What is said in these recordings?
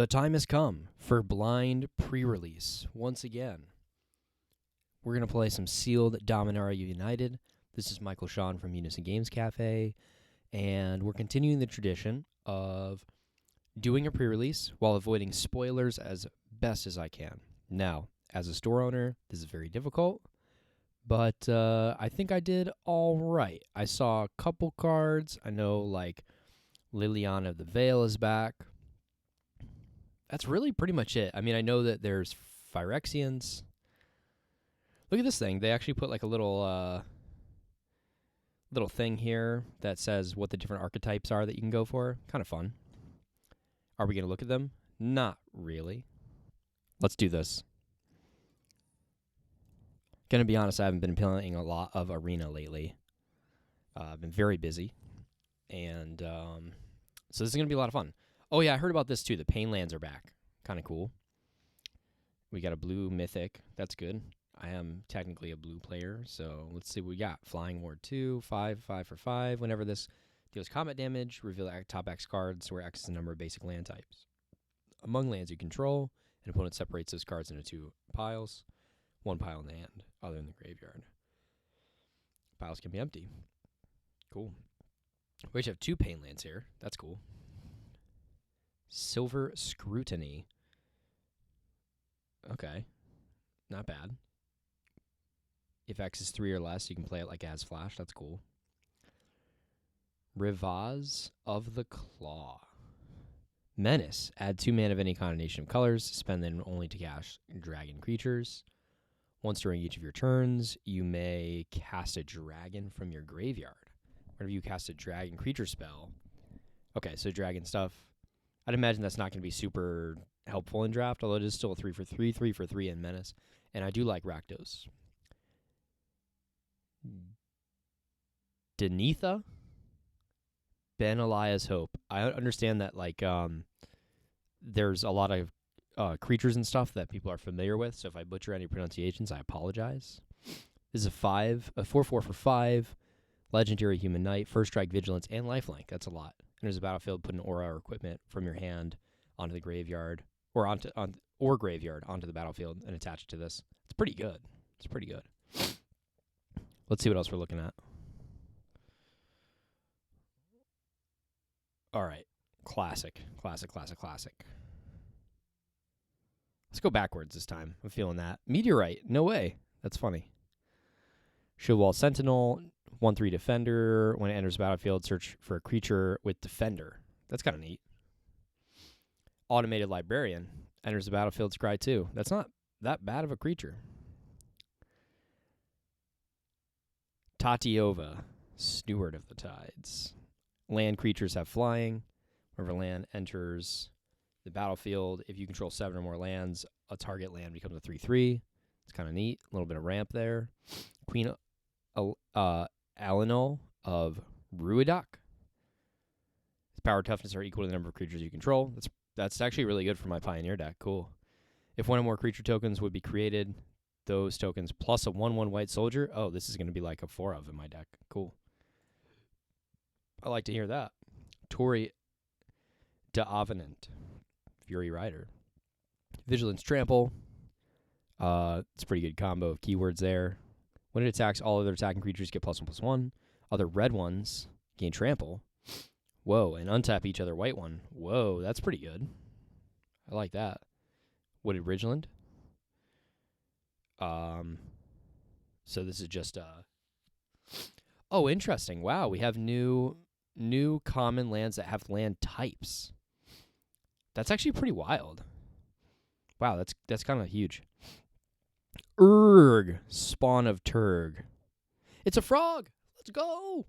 The time has come for Blind Prerelease. Once again, we're going to play some Sealed Dominaria United. This is Michael Sean from Unison Games Cafe, and we're continuing the tradition of doing a pre-release while avoiding spoilers as best as I can. Now, as a store owner, this is very difficult, but I think I did all right. I saw a couple cards. I know, like, Liliana of the Veil is back. That's really pretty much it. I mean, I know that there's Phyrexians. Look at this thing. They actually put like a little thing here that says what the different archetypes are that you can go for. Kind of fun. Are we going to look at them? Not really. Let's do this. Gonna be honest, I haven't been playing a lot of Arena lately. I've been very busy. And so this is going to be a lot of fun. Oh, yeah, I heard about this, too. The Painlands are back. Kind of cool. We got a blue mythic. That's good. I am technically a blue player, so let's see what we got. Flying Ward 2, 5 for 5. Whenever this deals combat damage, reveal the top X cards where X is the number of basic land types. Among lands you control, an opponent separates those cards into two piles. One pile in the hand, other in the graveyard. Piles can be empty. Cool. We actually have two Painlands here. That's cool. Silver Scrutiny. Okay. Not bad. If X is 3 or less, you can play it like as Flash. That's cool. Rivaz of the Claw. Menace. Add 2 mana of any combination of colors. Spend them only to cast dragon creatures. Once during each of your turns, you may cast a dragon from your graveyard. Whenever you cast a dragon creature spell. Okay, so dragon stuff. I'd imagine that's not going to be super helpful in draft, although it is still a 3 for 3, 3 for 3 in Menace. And I do like Rakdos. Denitha? Ben Elias Hope. I understand that, like, there's a lot of creatures and stuff that people are familiar with, so if I butcher any pronunciations, I apologize. This is a 4/4 for 5. Legendary Human Knight, First Strike, Vigilance, and Lifelink. That's a lot. And there's a battlefield, put an aura or equipment from your hand onto the graveyard, or graveyard onto the battlefield and attach it to this. It's pretty good. It's pretty good. Let's see what else we're looking at. All right. Classic. Let's go backwards this time. I'm feeling that. Meteorite. No way. That's funny. Shieldwall Sentinel. 1/3 Defender. When it enters the battlefield, search for a creature with Defender. That's kind of neat. Automated Librarian. Enters the battlefield, scry 2. That's not that bad of a creature. Tatiova. Steward of the Tides. Land creatures have flying. Whenever land enters the battlefield, if you control 7 or more lands, a target land becomes a 3/3. It's kind of neat. A little bit of ramp there. Queen Alinol of Ruidoc. His power toughness are equal to the number of creatures you control. That's actually really good for my Pioneer deck. Cool. If one or more creature tokens would be created, those tokens plus a 1/1 white soldier. Oh, this is going to be like a 4 of in my deck. Cool. I like to hear that. Tori D'Avenant. Fury Rider. Vigilance Trample. It's a pretty good combo of keywords there. When it attacks, all other attacking creatures get +1/+1. Other red ones gain Trample. Whoa, and untap each other white one. Whoa, that's pretty good. I like that. Wooded Ridgeland. So this is just oh, interesting. Wow, we have new common lands that have land types. That's actually pretty wild. Wow, that's kind of huge. Urg, Spawn of Turg. It's a frog. Let's go.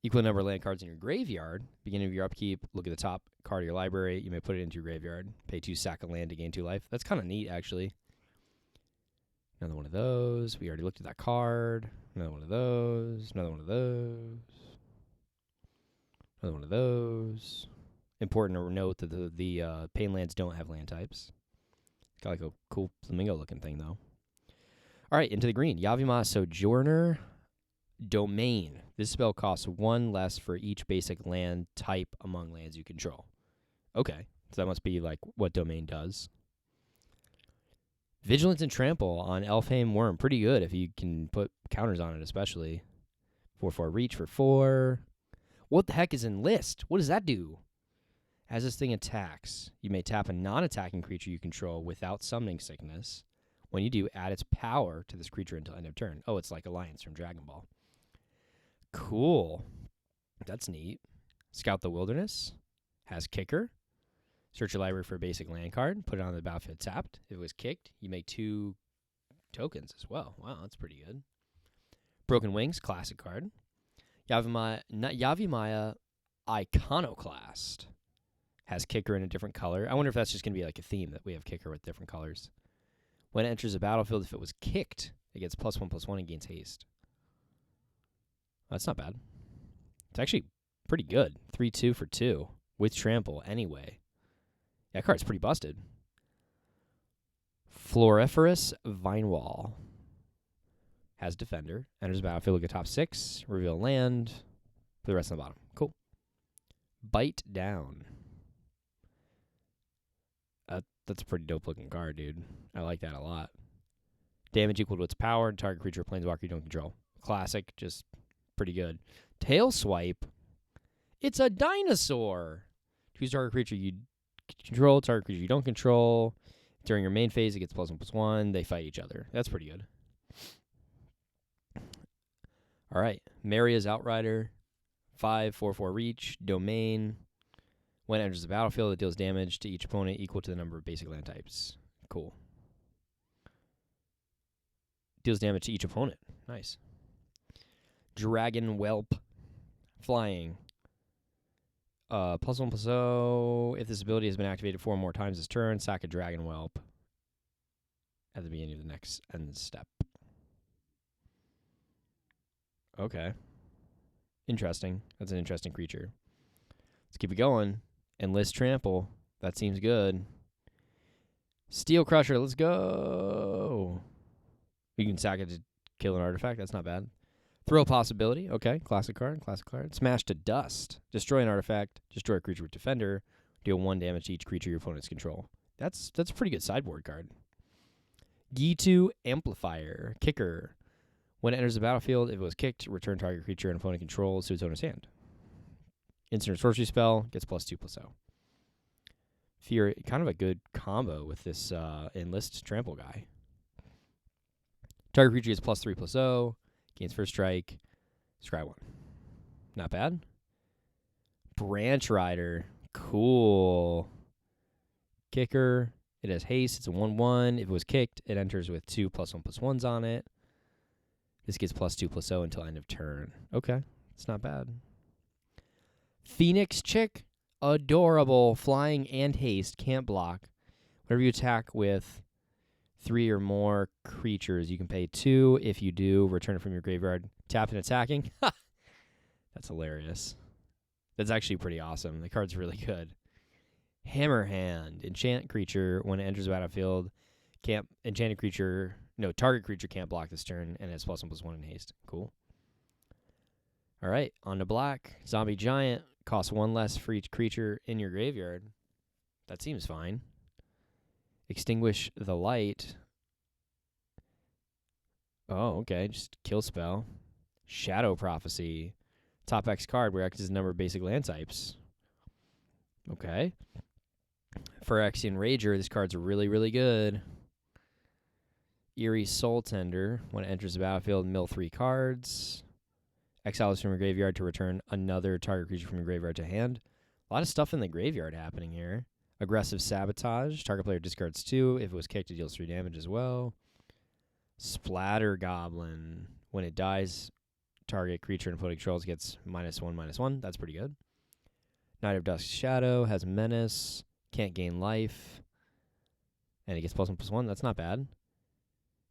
Equal number of land cards in your graveyard. Beginning of your upkeep, look at the top card of your library. You may put it into your graveyard. Pay 2, sack a land to gain 2 life. That's kind of neat, actually. Another one of those. We already looked at that card. Another one of those. Another one of those. Another one of those. Important to note that the Painlands don't have land types. It's got like a cool flamingo-looking thing, though. All right, into the green. Yavimah Sojourner Domain. This spell costs 1 less for each basic land type among lands you control. Okay, So that must be like what Domain does. Vigilance and Trample on Elfheim Worm. Pretty good if you can put counters on it, especially. 4/4 reach for 4. What the heck is Enlist? What does that do? As this thing attacks, you may tap a non-attacking creature you control without summoning sickness. When you do, add its power to this creature until end of turn. Oh, it's like Alliance from Dragon Ball. Cool. That's neat. Scout the Wilderness. Has Kicker. Search your library for a basic land card. Put it on the battlefield tapped. If it was kicked, you make 2 tokens as well. Wow, that's pretty good. Broken Wings, classic card. Yavimaya Iconoclast. Has Kicker in a different color. I wonder if that's just going to be like a theme that we have Kicker with different colors. When it enters the battlefield, if it was kicked, it gets +1/+1 and gains haste. That's not bad. It's actually pretty good. 3/2 for 2 with Trample anyway. That card's pretty busted. Floriferous Vinewall. Has Defender. Enters the battlefield, look at top 6. Reveal land for the rest of the bottom. Cool. Bite Down. That's a pretty dope looking card, dude. I like that a lot. Damage equal to its power. Target creature or planeswalker you don't control. Classic, just pretty good. Tail Swipe. It's a dinosaur. Choose target creature you control, target creature you don't control. During your main phase, it gets +1/+1. They fight each other. That's pretty good. All right. Maria's Outrider. 5/4/4 reach. Domain. When it enters the battlefield, it deals damage to each opponent equal to the number of basic land types. Cool. Deals damage to each opponent. Nice. Dragon Whelp. Flying. +1/+0. If this ability has been activated 4 more times this turn, sack a Dragon Whelp at the beginning of the next end step. Okay. Interesting. That's an interesting creature. Let's keep it going. Enlist Trample. That seems good. Steel Crusher. Let's go. You can sack it to kill an artifact. That's not bad. Throw Possibility. Okay. Classic card. Classic card. Smash to Dust. Destroy an artifact. Destroy a creature with Defender. Deal 1 damage to each creature your opponents control. That's a pretty good sideboard card. Gitu Amplifier. Kicker. When it enters the battlefield, if it was kicked, return target creature and opponent controls to its owner's hand. Instant sorcery spell, gets +2/+0. Fear, kind of a good combo with this Enlist Trample guy. Target creature gets +3/+0, gains first strike, scry 1. Not bad. Branch Rider, cool. Kicker, it has haste, it's a 1/1. If it was kicked, it enters with 2 +1/+1s on it. This gets +2/+0 until end of turn. Okay, it's not bad. Phoenix Chick, adorable. Flying and haste, can't block. Whenever you attack with 3 or more creatures, you can pay 2. If you do, return it from your graveyard. Tap and attacking. That's hilarious. That's actually pretty awesome. The card's really good. Hammerhand, enchant creature. When it enters the battlefield, target creature can't block this turn, and it's +1/+1 in haste. Cool. All right, on to black. Zombie Giant costs 1 less for each creature in your graveyard. That seems fine. Extinguish the Light. Oh, okay. Just kill spell. Shadow Prophecy. Top X card where X is the number of basic land types. Okay. Phyrexian Rager. This card's really, really good. Eerie Soul Tender. When it enters the battlefield, mill 3 cards. Exile this from your graveyard to return another target creature from your graveyard to hand. A lot of stuff in the graveyard happening here. Aggressive Sabotage. Target player discards 2. If it was kicked, it deals 3 damage as well. Splatter Goblin. When it dies, target creature and opponent controls gets -1/-1. That's pretty good. Knight of Dusk Shadow has Menace. Can't gain life. And it gets +1/+1. That's not bad.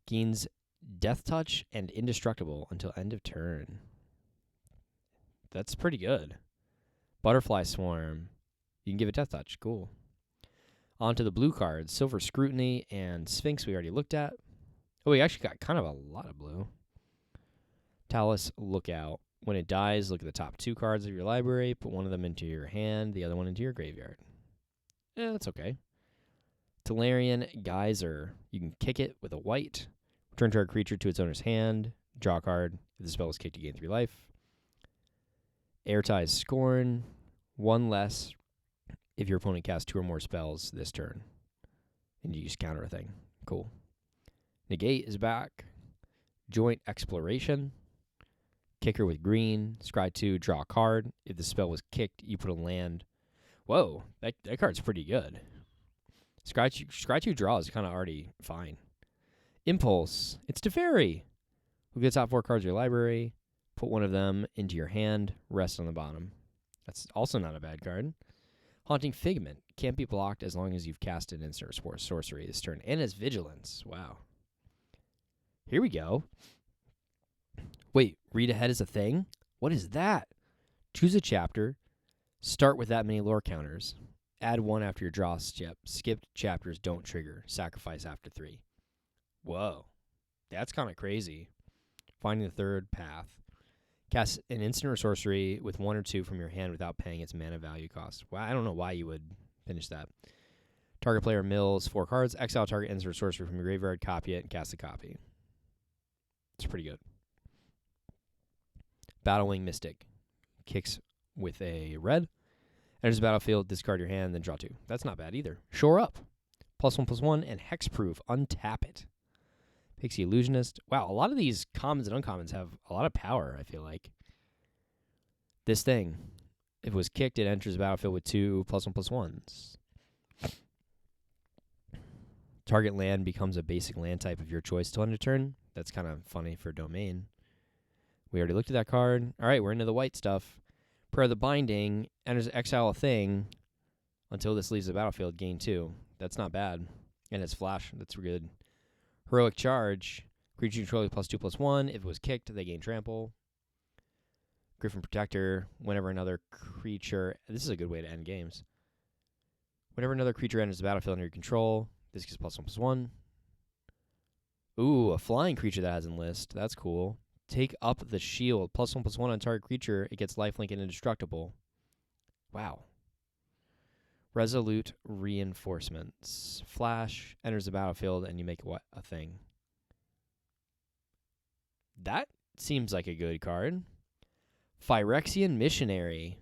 Gains Death Touch and Indestructible until end of turn. That's pretty good. Butterfly Swarm. You can give it Death Touch. Cool. On to the blue cards. Silver Scrutiny and Sphinx we already looked at. Oh, we actually got kind of a lot of blue. Talus Lookout. When it dies, look at the top 2 cards of your library. Put one of them into your hand, the other one into your graveyard. That's okay. Tolarian Geyser. You can kick it with a white. Return target creature to its owner's hand. Draw a card. If the spell is kicked, you gain 3 life. Airtie's Scorn. 1 less if your opponent casts 2 or more spells this turn. And you just counter a thing. Cool. Negate is back. Joint Exploration. Kicker with green. Scry 2, draw a card. If the spell was kicked, you put a land. Whoa, that card's pretty good. Scry 2 draw is kind of already fine. Impulse. It's Teferi. Who gets top 4 cards of your library. Put one of them into your hand. Rest on the bottom. That's also not a bad card. Haunting Figment. Can't be blocked as long as you've cast an instant or sorcery this turn. And it's Vigilance. Wow. Here we go. Wait, read ahead is a thing? What is that? Choose a chapter. Start with that many lore counters. Add 1 after your draw step. Skipped chapters don't trigger. Sacrifice after 3. Whoa. That's kind of crazy. Finding the third path. Cast an instant or sorcery with 1 or 2 from your hand without paying its mana value cost. Well, I don't know why you would finish that. Target player mills 4 cards. Exile target instant or sorcery from your graveyard. Copy it and cast a copy. It's pretty good. Battlewing Mystic. Kicks with a red. Enters the battlefield, discard your hand, then draw 2. That's not bad either. Shore Up. +1/+1 and Hexproof. Untap it. Pixie Illusionist. Wow, a lot of these commons and uncommons have a lot of power, I feel like. This thing. If it was kicked, it enters the battlefield with 2 +1/+1s. Target land becomes a basic land type of your choice till end of turn. That's kind of funny for Domain. We already looked at that card. All right, we're into the white stuff. Prayer of the Binding. Enters exile a thing until this leaves the battlefield. Gain 2. That's not bad. And it's flash. That's good. Heroic Charge. Creature control +2/+1. If it was kicked, they gain trample. Griffin Protector. Whenever another creature... This is a good way to end games. Whenever another creature enters the battlefield under your control, this gets +1/+1. Ooh, a flying creature that has enlist. That's cool. Take up the shield. +1/+1 on target creature. It gets lifelink and indestructible. Wow. Resolute Reinforcements. Flash. Enters the battlefield and you make what? A thing. That seems like a good card. Phyrexian Missionary.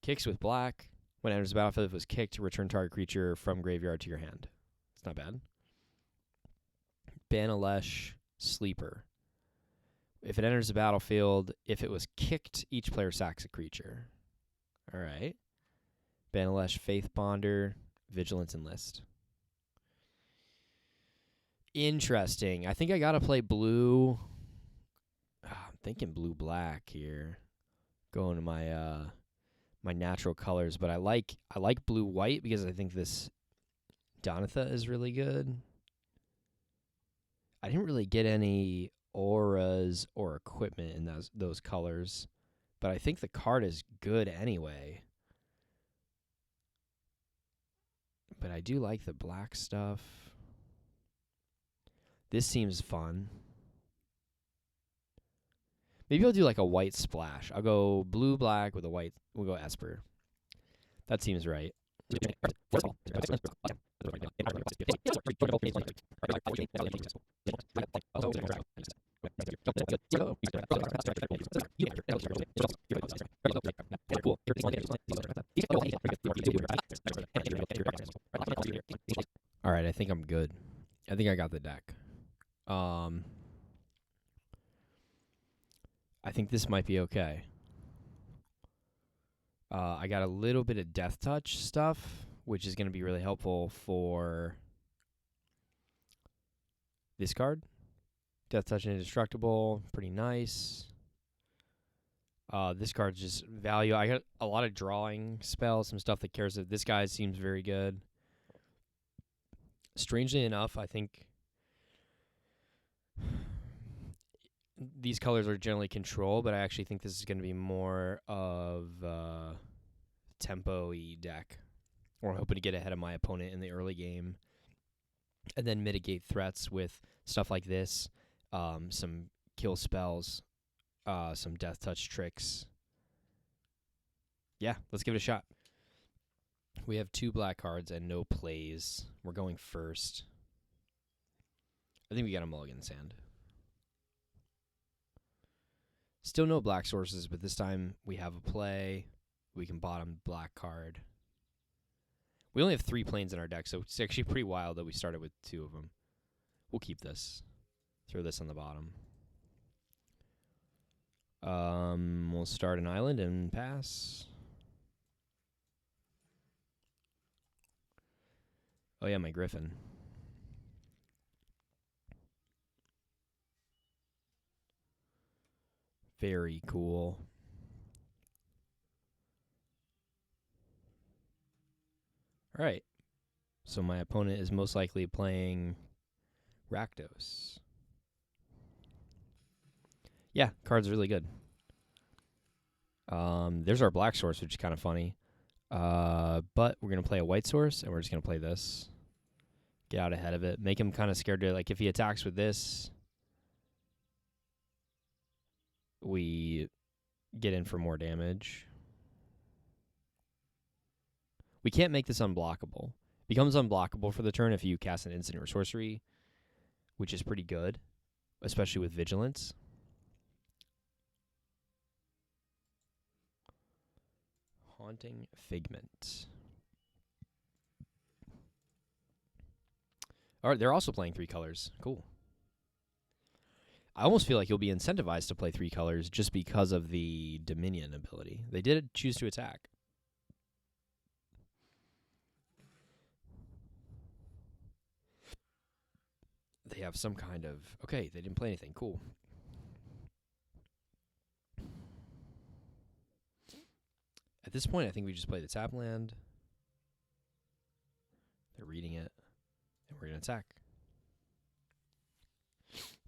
Kicks with black. When it enters the battlefield, if it was kicked, return target creature from graveyard to your hand. It's not bad. Banalesh Sleeper. If it enters the battlefield, if it was kicked, each player sacks a creature. All right. Banalesh Faith Bonder, Vigilance Enlist. Interesting. I think I got to play blue. I'm thinking blue-black here. Going to my my natural colors, but I like blue-white because I think this Donatha is really good. I didn't really get any auras or equipment in those colors, but I think the card is good anyway. But I do like the black stuff. This seems fun. Maybe I'll do like a white splash. I'll go blue-black with a white. We'll go Esper. That seems right. All right, I think I'm good. I think I got the deck. I think this might be okay. I got a little bit of Death Touch stuff, which is going to be really helpful for this card. Death Touch and Indestructible, pretty nice. This card's just value. I got a lot of drawing spells, some stuff that cares. That this guy seems very good. Strangely enough, I think these colors are generally control, but I actually think this is going to be more of tempo-y deck. Or hoping to get ahead of my opponent in the early game. And then mitigate threats with stuff like this. Some kill spells. Some death touch tricks. Yeah, let's give it a shot. We have 2 black cards and no plays. We're going first. I think we got a mulligan's hand. Still no black sources, but this time we have a play. We can bottom black card. We only have 3 planes in our deck, so it's actually pretty wild that we started with 2 of them. We'll keep this. Throw this on the bottom. We'll start an island and pass. Oh yeah, my Griffin. Very cool. All right. So my opponent is most likely playing Rakdos. Yeah, card's really good. There's our black source, which is kind of funny. But we're going to play a white source, and we're just going to play this. Get out ahead of it. Make him kind of scared to, like, if he attacks with this, we get in for more damage. We can't make this unblockable. It becomes unblockable for the turn if you cast an instant or sorcery, which is pretty good, especially with Vigilance. Haunting Figment. All right, they're also playing 3 colors. Cool. I almost feel like you'll be incentivized to play 3 colors just because of the Dominion ability. They did choose to attack. They have some kind of... Okay, they didn't play anything. Cool. At this point, I think we just play the tap land. They're reading it. And we're going to attack.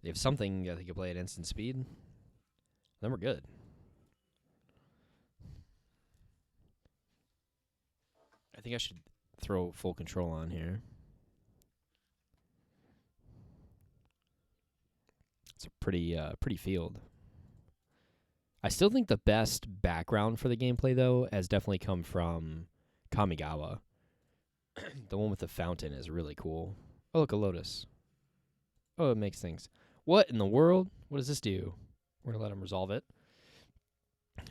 They have something that they can play at instant speed. Then we're good. I think I should throw full control on here. It's a pretty field. I still think the best background for the gameplay, though, has definitely come from Kamigawa. The one with the fountain is really cool. Oh, look, a lotus. Oh, it makes things. What in the world? What does this do? We're going to let him resolve it.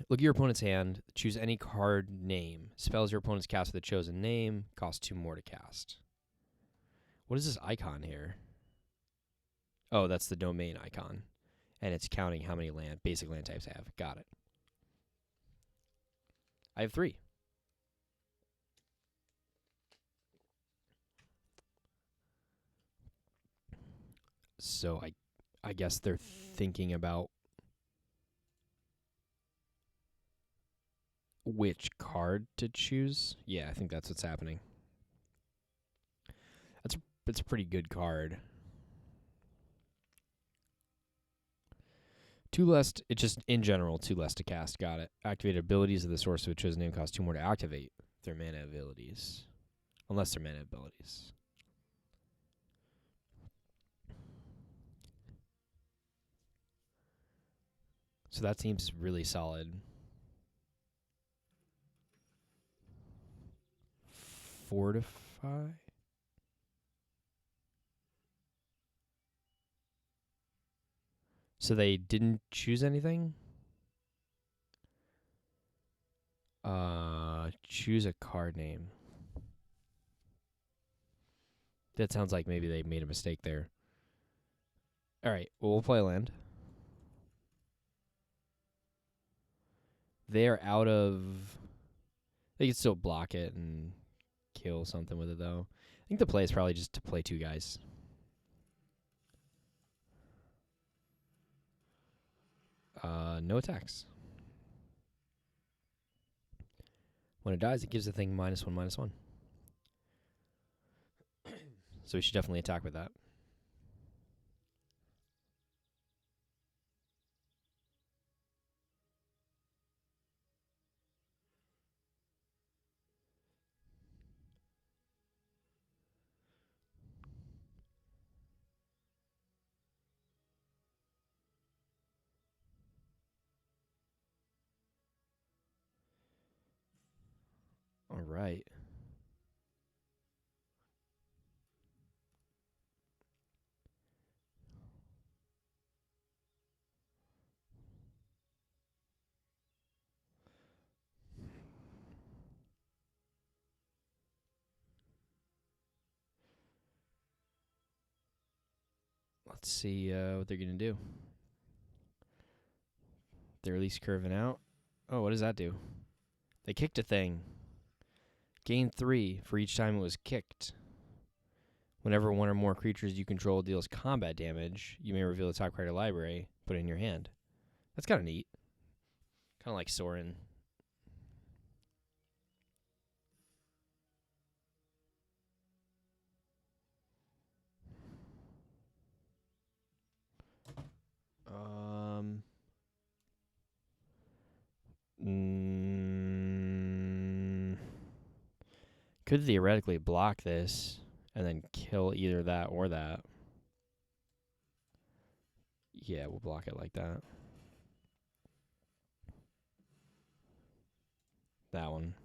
Look at your opponent's hand. Choose any card name. Spells your opponent's cast with a chosen name. Cost 2 more to cast. What is this icon here? Oh, that's the domain icon. And it's counting how many basic land types I have. Got it. I have 3. So I guess they're thinking about which card to choose. Yeah, I think that's what's happening. It's a pretty good card. 2 less, it's just in general 2 less to cast. Got it. Activated abilities of the source of a chosen name cost 2 more to activate their mana abilities. Unless they're mana abilities. So that seems really solid. Fortify? So they didn't choose anything? Choose a card name. That sounds like maybe they made a mistake there. All right, well, we'll play land. They're out of... They can still block it and kill something with it, though. I think the play is probably just to play 2 guys. No attacks. When it dies, it gives the thing -1/-1. So we should definitely attack with that. All right. Let's see what they're going to do. They're at least curving out. Oh, what does that do? They kicked a thing. Gain 3 for each time it was kicked. Whenever one or more creatures you control deals combat damage, you may reveal the top card of your library, put it in your hand. That's kind of neat. Kind of like Sorin. Could theoretically block this and then kill either that or that. Yeah, we'll block it like that. That one.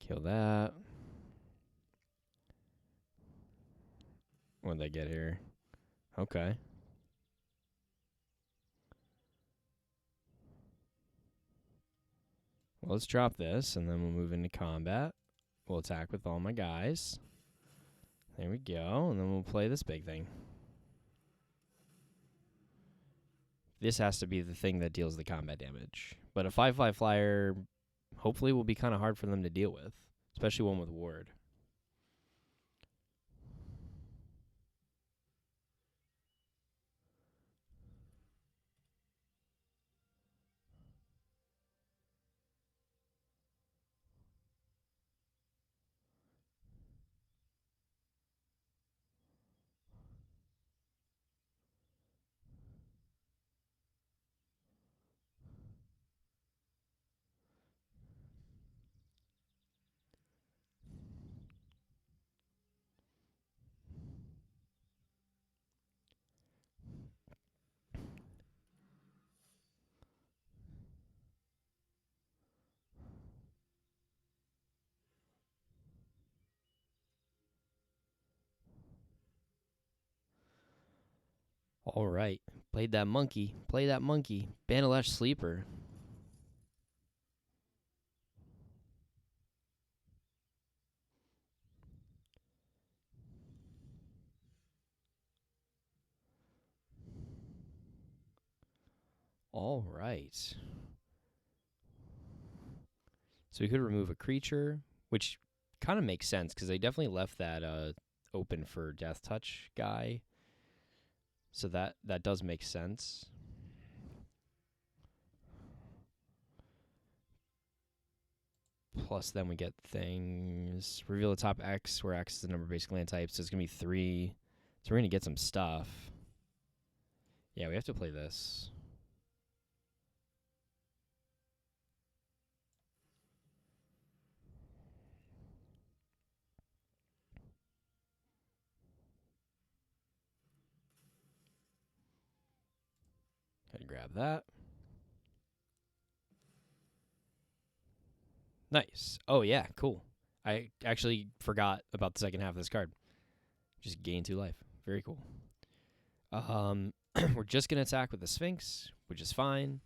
Kill that. What'd they get here? Okay. Well, let's drop this, and then we'll move into combat. We'll attack with all my guys. There we go, and then we'll play this big thing. This has to be the thing that deals the combat damage. But a 5/5 flyer hopefully will be kind of hard for them to deal with, especially one with ward. All right. Played that monkey. Play that monkey. Banalash Sleeper. All right. So we could remove a creature, which kind of makes sense because they definitely left that open for Death Touch guy. So that does make sense. Plus, then we get things. Reveal the top X, where X is the number of basic land types. So it's going to be 3. So we're going to get some stuff. Yeah, we have to play this. Gotta grab that. Nice. Oh, yeah, cool. I actually forgot about the second half of this card. Just gain 2 life. Very cool. We're just going to attack with the Sphinx, which is fine.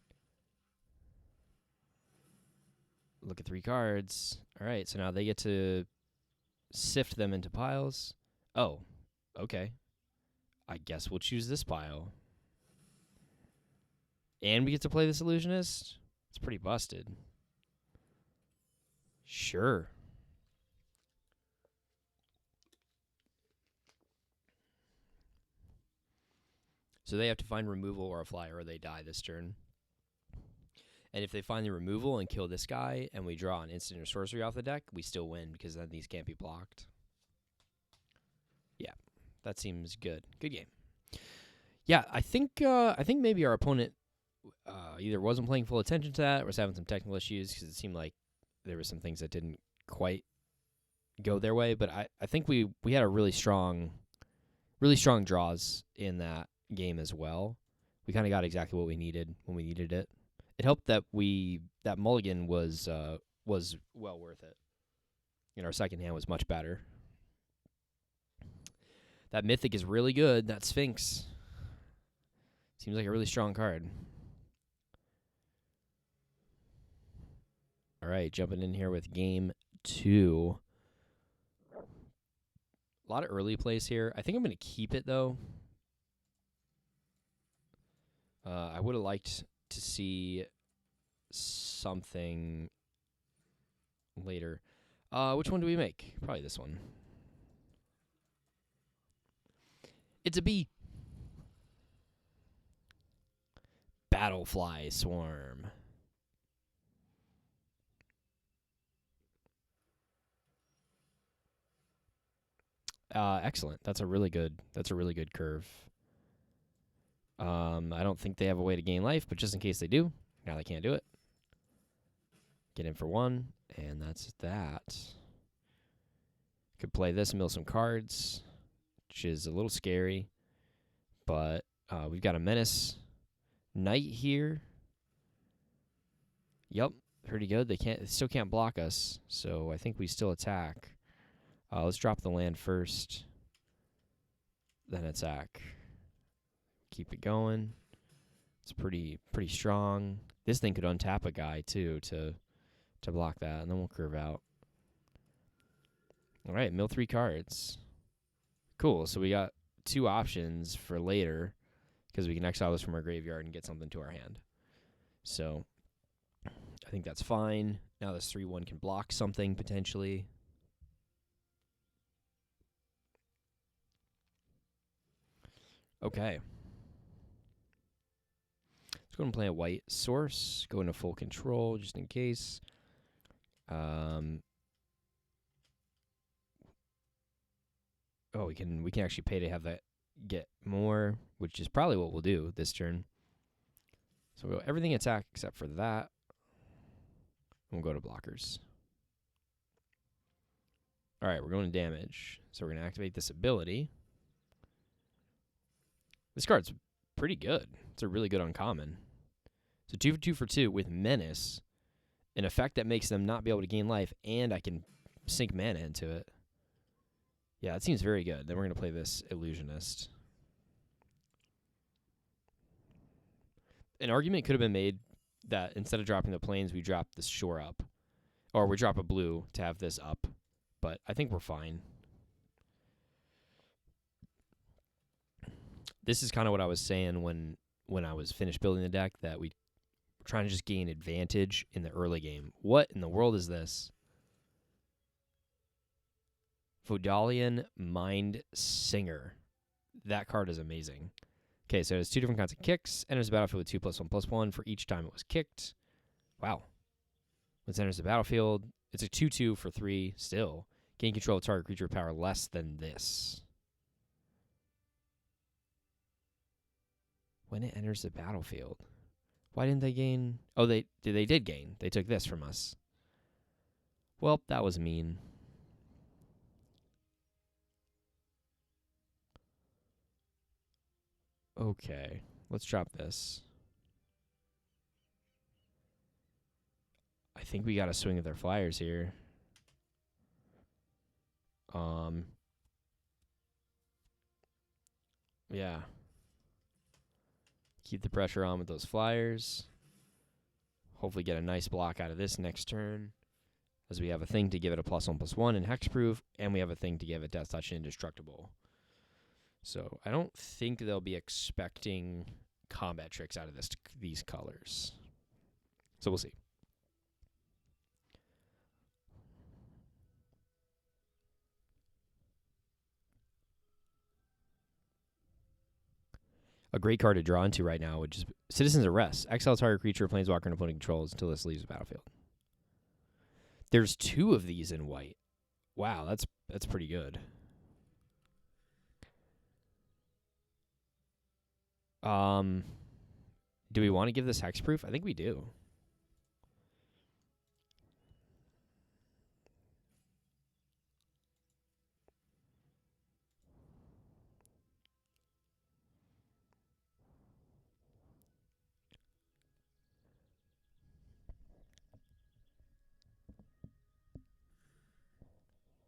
Look at 3 cards. All right, so now they get to sift them into piles. Oh, okay. I guess we'll choose this pile. And we get to play this Illusionist? It's pretty busted. Sure. So they have to find removal or a flyer or they die this turn. And if they find the removal and kill this guy and we draw an instant or sorcery off the deck, we still win because then these can't be blocked. Yeah, that seems good. Good game. Yeah, I think maybe our opponent either wasn't paying full attention to that or was having some technical issues because it seemed like there were some things that didn't quite go their way. But I think we had a really strong draws in that game as well. We kind of got exactly what we needed when we needed it. It helped that that mulligan was well worth it. And our second hand was much better. That Mythic is really good. That Sphinx seems like a really strong card. All right, jumping in here with game 2. A lot of early plays here. I think I'm going to keep it, though. I would have liked to see something later. Which one do we make? Probably this one. It's a bee. Battlefly Swarm. Excellent. That's a really good curve. I don't think they have a way to gain life, but just in case they do, now they can't do it. Get in for 1, and that's that. Could play this and mill some cards, which is a little scary, but we've got a Menace Knight here. Yep, pretty good. They still can't block us, so I think we still attack. Let's drop the land first, then attack. Keep it going. It's pretty strong. This thing could untap a guy too to block that, and then we'll curve out. All right, mill 3 cards. Cool. So we got 2 options for later because we can exile this from our graveyard and get something to our hand. So I think that's fine. Now this 3/1 can block something potentially. Okay. Let's go ahead and play a white source. Go into full control just in case. Oh, we can actually pay to have that get more, which is probably what we'll do this turn. So we'll go everything attack except for that. We'll go to blockers. All right, we're going to damage. So we're going to activate this ability. This card's pretty good. It's a really good uncommon. So 2 for 2 for 2 with Menace, an effect that makes them not be able to gain life, and I can sink mana into it. Yeah, it seems very good. Then we're going to play this Illusionist. An argument could have been made that instead of dropping the plains, we drop this shore up. Or we drop a blue to have this up. But I think we're fine. This is kind of what I was saying when I was finished building the deck, that we're trying to just gain advantage in the early game. What in the world is this? Vodalian Mind Singer. That card is amazing. Okay, so it has 2 different kinds of kicks. Enters the battlefield with 2+1/+1 for each time it was kicked. Wow. Once it enters the battlefield, it's a 2/2 for 3 still. Gain control of target creature power less than this. When it enters the battlefield. Why didn't they gain? Oh, they did gain. They took this from us. Well, that was mean. Okay, let's drop this. I think we got a swing of their flyers here. Yeah. Keep the pressure on with those flyers. Hopefully get a nice block out of this next turn, as we have a thing to give it a +1/+1 in hexproof, and we have a thing to give it Death Touch and Indestructible. So I don't think they'll be expecting combat tricks out of these colors. So we'll see. A great card to draw into right now, which is Citizen's Arrest. Exile target creature, planeswalker, and opponent controls until this leaves the battlefield. There's 2 of these in white. Wow, that's pretty good. Do we want to give this hexproof? I think we do.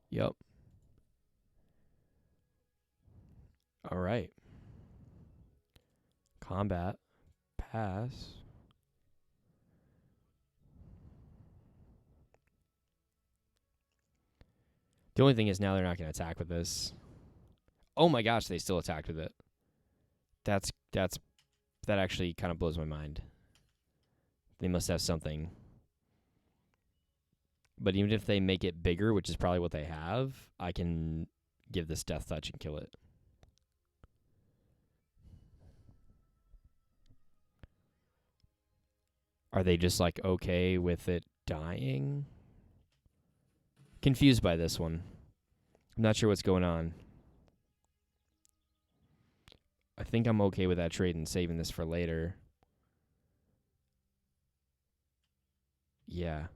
Yep. All right. Combat. Pass. The only thing is now they're not going to attack with this. Oh my gosh, they still attacked with it. That's That actually kind of blows my mind. They must have something. But even if they make it bigger, which is probably what they have, I can give this Death Touch and kill it. Are they just like okay with it dying? Confused by this one. I'm not sure what's going on. I think I'm okay with that trade and saving this for later. Yeah.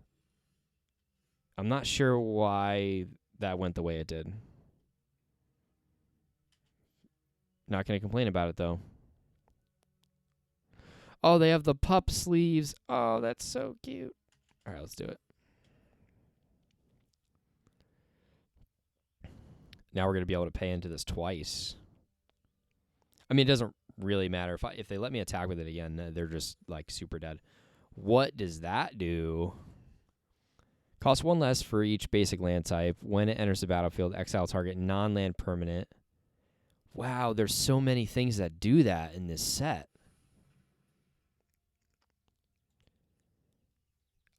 I'm not sure why that went the way it did. Not going to complain about it, though. Oh, they have the pup sleeves. Oh, that's so cute. All right, let's do it. Now we're going to be able to pay into this twice. I mean, it doesn't really matter. If they let me attack with it again, they're just, like, super dead. What does that do? Costs 1 less for each basic land type. When it enters the battlefield, exile target non-land permanent. Wow, there's so many things that do that in this set.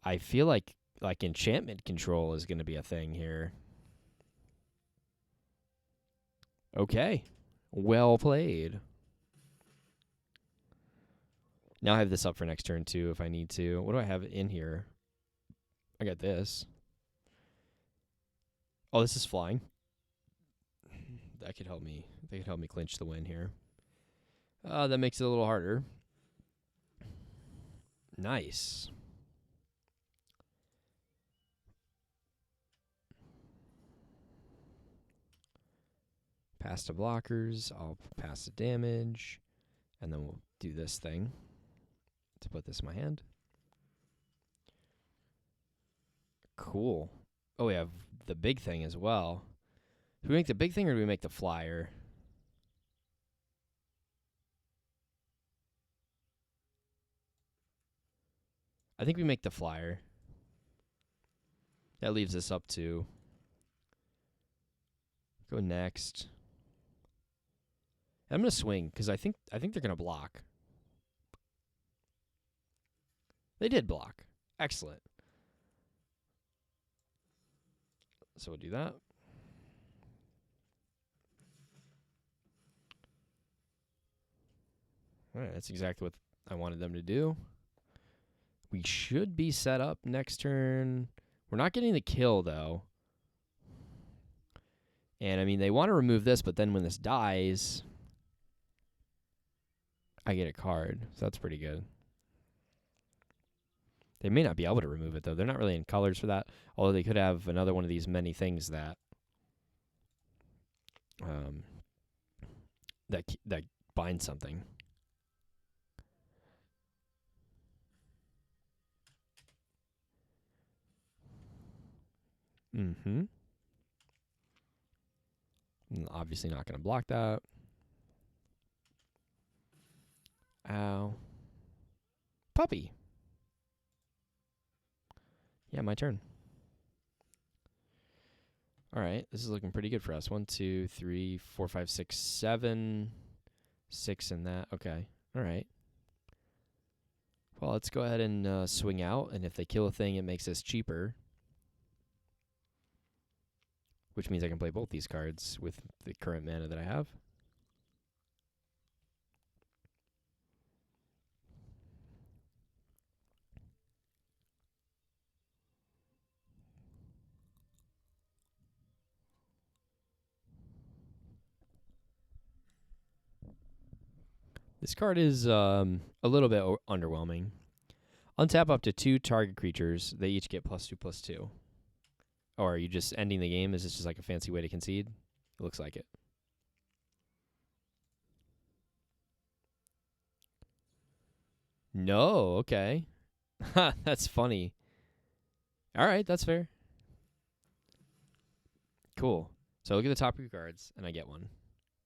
I feel like enchantment control is going to be a thing here. Okay. Well played. Now I have this up for next turn, too, if I need to. What do I have in here? I got this. Oh, this is flying. That could help me. They could help me clinch the win here. That makes it a little harder. Nice. Pass to blockers. I'll pass the damage. And then we'll do this thing to put this in my hand. Cool. Oh, we have the big thing as well. Do we make the big thing or do we make the flyer? I think we make the flyer. That leaves us up to go next. I'm gonna swing because I think they're gonna block. They did block. Excellent. So we'll do that. All right, that's exactly what I wanted them to do. We should be set up next turn. We're not getting the kill, though. And, I mean, they want to remove this, but then when this dies, I get a card. So that's pretty good. They may not be able to remove it, though. They're not really in colors for that. Although they could have another one of these many things that that bind something. Mm-hmm. Obviously not going to block that. Ow. Puppy. Yeah, my turn. All right, this is looking pretty good for us. 1, 2, 3, 4, 5, 6, 7. 6 in that. Okay. All right. Well, let's go ahead and swing out. And if they kill a thing, it makes us cheaper. Which means I can play both these cards with the current mana that I have. This card is a little bit underwhelming. Untap up to 2 target creatures. They each get +2/+2. Or are you just ending the game? Is this just like a fancy way to concede? It looks like it. No, okay. That's funny. All right, that's fair. Cool. So look at the top 3 cards, and I get one.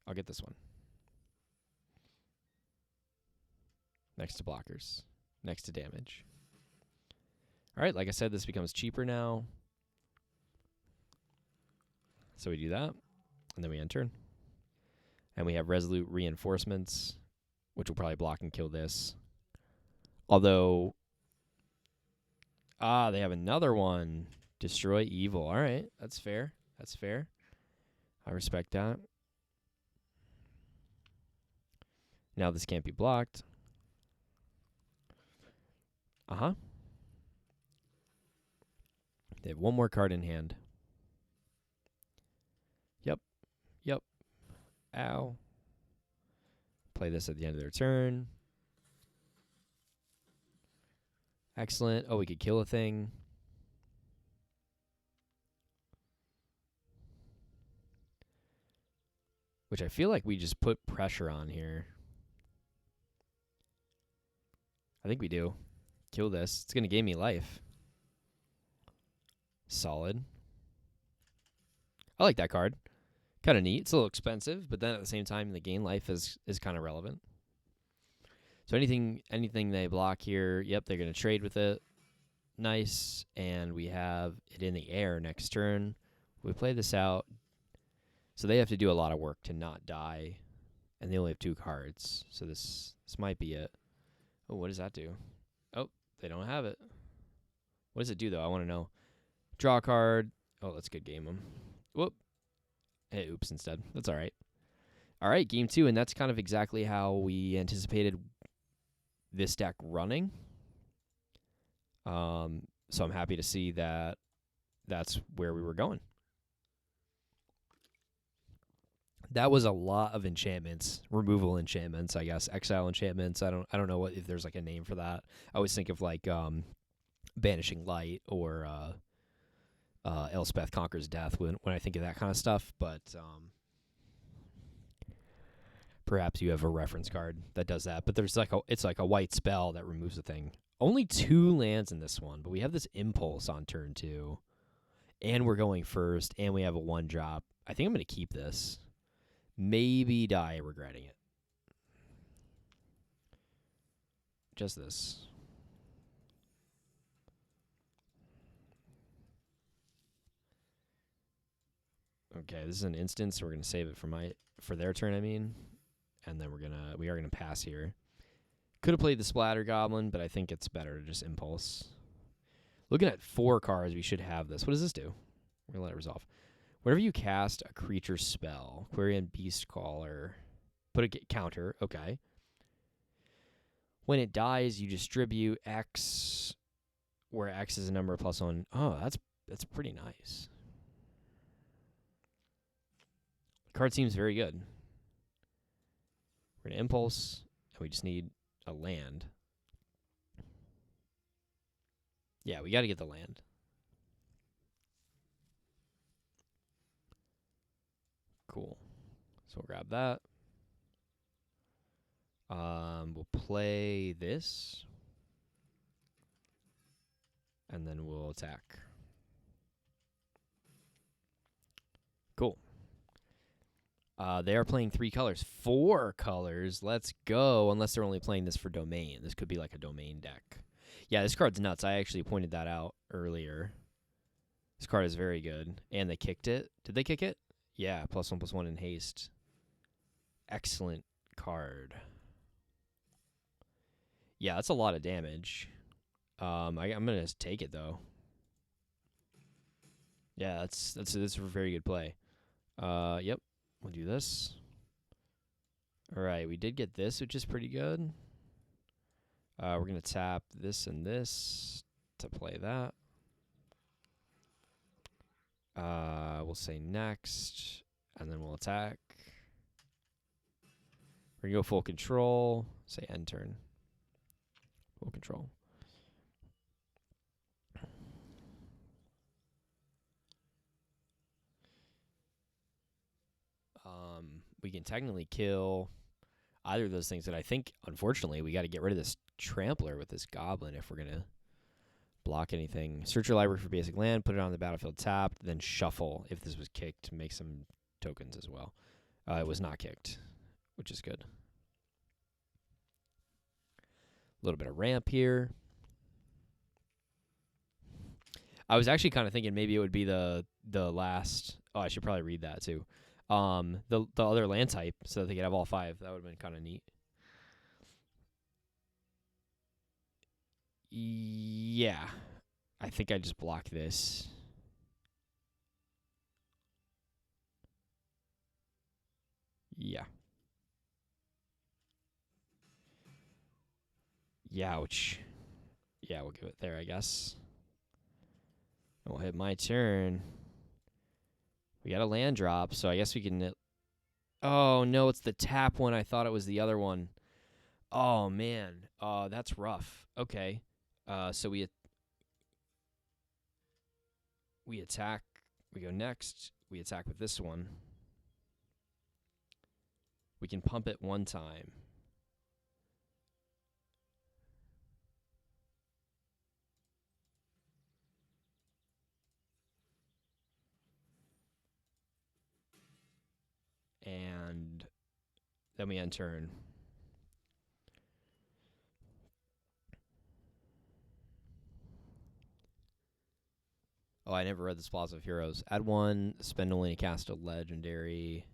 I'll get this one. Next to blockers. Next to damage. All right, like I said, this becomes cheaper now. So we do that, and then we enter. And we have Resolute Reinforcements. which will probably block and kill this. Although, they have another one. Destroy evil. All right, that's fair. That's fair. I respect that. Now this can't be blocked. They have one more card in hand. Yep. Ow. Play this at the end of their turn. Excellent. Oh, we could kill a thing. Which I feel like we just put pressure on here. I think we do. Kill this. It's going to gain me life. Solid. I like that card. Kind of neat. It's a little expensive, but then at the same time, the gain life is kind of relevant. So anything they block here, yep, they're going to trade with it. Nice. And we have it in the air next turn. We play this out. So they have to do a lot of work to not die. And they only have 2 cards. So this might be it. Oh, what does that do? Oh, they don't have it. What does it do, though? I want to know. Draw a card. Oh, let's good game them. Whoop. Hey, oops instead. That's all right. All right, game 2, and that's kind of exactly how we anticipated this deck running. So I'm happy to see that that's where we were going. That was a lot of enchantments, removal enchantments, I guess, exile enchantments. I don't know if there's like a name for that. I always think of like Banishing Light or Elspeth Conquers Death when I think of that kind of stuff. But perhaps you have a reference card that does that. But there's it's like a white spell that removes a thing. Only 2 lands in this one, but we have this Impulse on turn 2, and we're going first, and we have a 1-drop. I think I'm going to keep this. Maybe die regretting it. Just this. Okay, this is an instance. So we're gonna save it for their turn. I mean, and then we are gonna pass here. Could have played the Splatter Goblin, but I think it's better to just Impulse. Looking at 4 cards, we should have this. What does this do? We're gonna let it resolve. Whenever you cast a creature spell, Quirion Beastcaller, put a counter. Okay. When it dies, you distribute X, where X is a number +1. Oh, that's pretty nice. The card seems very good. We're gonna Impulse, and we just need a land. Yeah, we got to get the land. Cool. So we'll grab that. We'll play this. And then we'll attack. Cool. They are playing 3 colors. 4 colors. Let's go. Unless they're only playing this for domain. This could be like a domain deck. Yeah, this card's nuts. I actually pointed that out earlier. This card is very good. And they kicked it. Did they kick it? Yeah, +1/+1 in haste. Excellent card. Yeah, that's a lot of damage. I'm gonna take it though. Yeah, that's a very good play. Yep, we'll do this. All right, we did get this, which is pretty good. We're gonna tap this and this to play that. We'll say next, and then we'll attack. We're gonna go full control. Say end turn. Full control. We can technically kill either of those things, and I think, unfortunately, we got to get rid of this Trampler with this Goblin if we're gonna block anything. Search your library for basic land, put it on the battlefield tapped, then shuffle if this was kicked, make some tokens as well. It was not kicked, which is good. A little bit of ramp here. I was actually kind of thinking maybe it would be the last. Oh, I should probably read that too. The other land type so that they could have all 5. That would have been kind of neat. Yeah. I think I just block this. Yeah. Ouch. Yeah, we'll give it there, I guess. We'll hit my turn. We got a land drop, so I guess we can... Oh, no, it's the tap one. I thought it was the other one. Oh, man. That's rough. Okay. So we attack. We go next. We attack with this one. We can pump it one time. And then we end turn. Oh, I never read this Plaza of Heroes. Add 1, spend only to cast a legendary.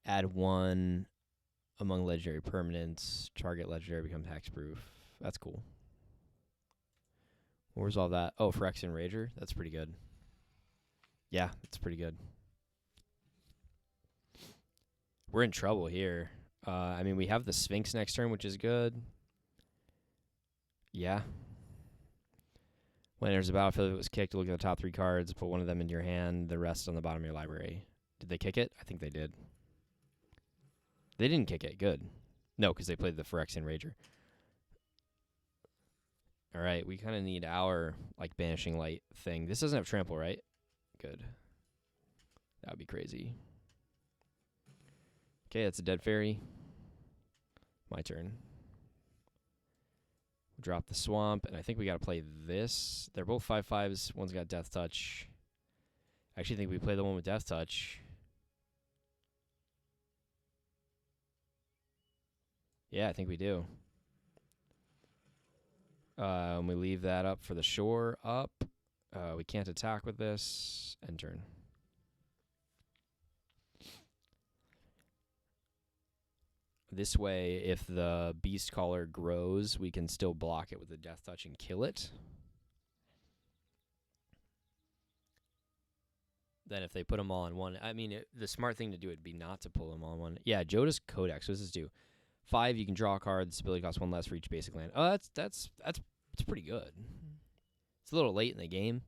Add 1 among legendary permanents. Target legendary becomes hexproof. That's cool. We'll resolve that. Oh, Phyrexian Rager. That's pretty good. Yeah, that's pretty good. We're in trouble here. I mean, we have the Sphinx next turn, which is good. Yeah. When there's a battlefield that was kicked, look at the top 3 cards, put one of them in your hand, the rest on the bottom of your library. Did they kick it? I think they did. They didn't kick it. Good. No, because they played the Phyrexian Rager. All right, we kind of need our, like, Banishing Light thing. This doesn't have trample, right? Good. That would be crazy. Okay, that's a dead fairy. My turn. Drop the swamp, and I think we got to play this. They're both 5/5s. One's got Death Touch. I actually think we play the one with Death Touch. Yeah, I think we do. And we leave that up for the shore up. We can't attack with this. End turn. This way, if the Beast Caller grows, we can still block it with the Death Touch and kill it. Then if they put them all on one, I mean, the smart thing to do would be not to pull them all on one. Yeah, Jodas Codex. What does this do? 5, you can draw a card. This ability costs 1 less for each basic land. Oh, that's pretty good. It's a little late in the game,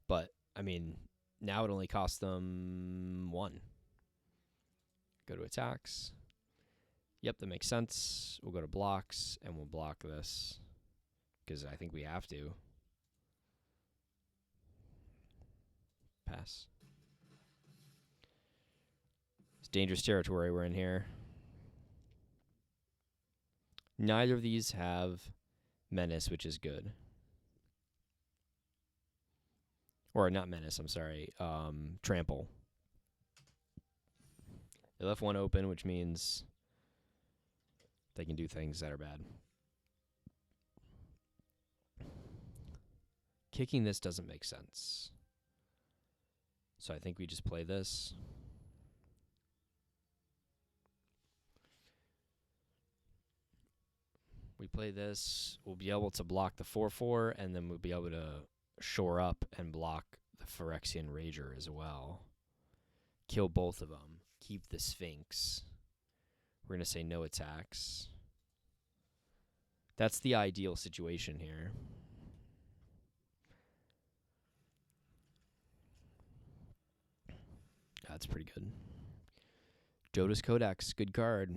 but I mean, now it only costs them 1. Go to attacks. Yep, that makes sense. We'll go to blocks, and we'll block this, because I think we have to. Pass. It's dangerous territory we're in here. Neither of these have Menace, which is good. Or not Menace, I'm sorry. Trample. They left one open, which means they can do things that are bad. Kicking this doesn't make sense. So I think we just play this. We play this. We'll be able to block the 4/4, and then we'll be able to shore up and block the Phyrexian Rager as well. Kill both of them. Keep the Sphinx. We're going to say no attacks. That's the ideal situation here. That's pretty good. Jodas Codex, good card.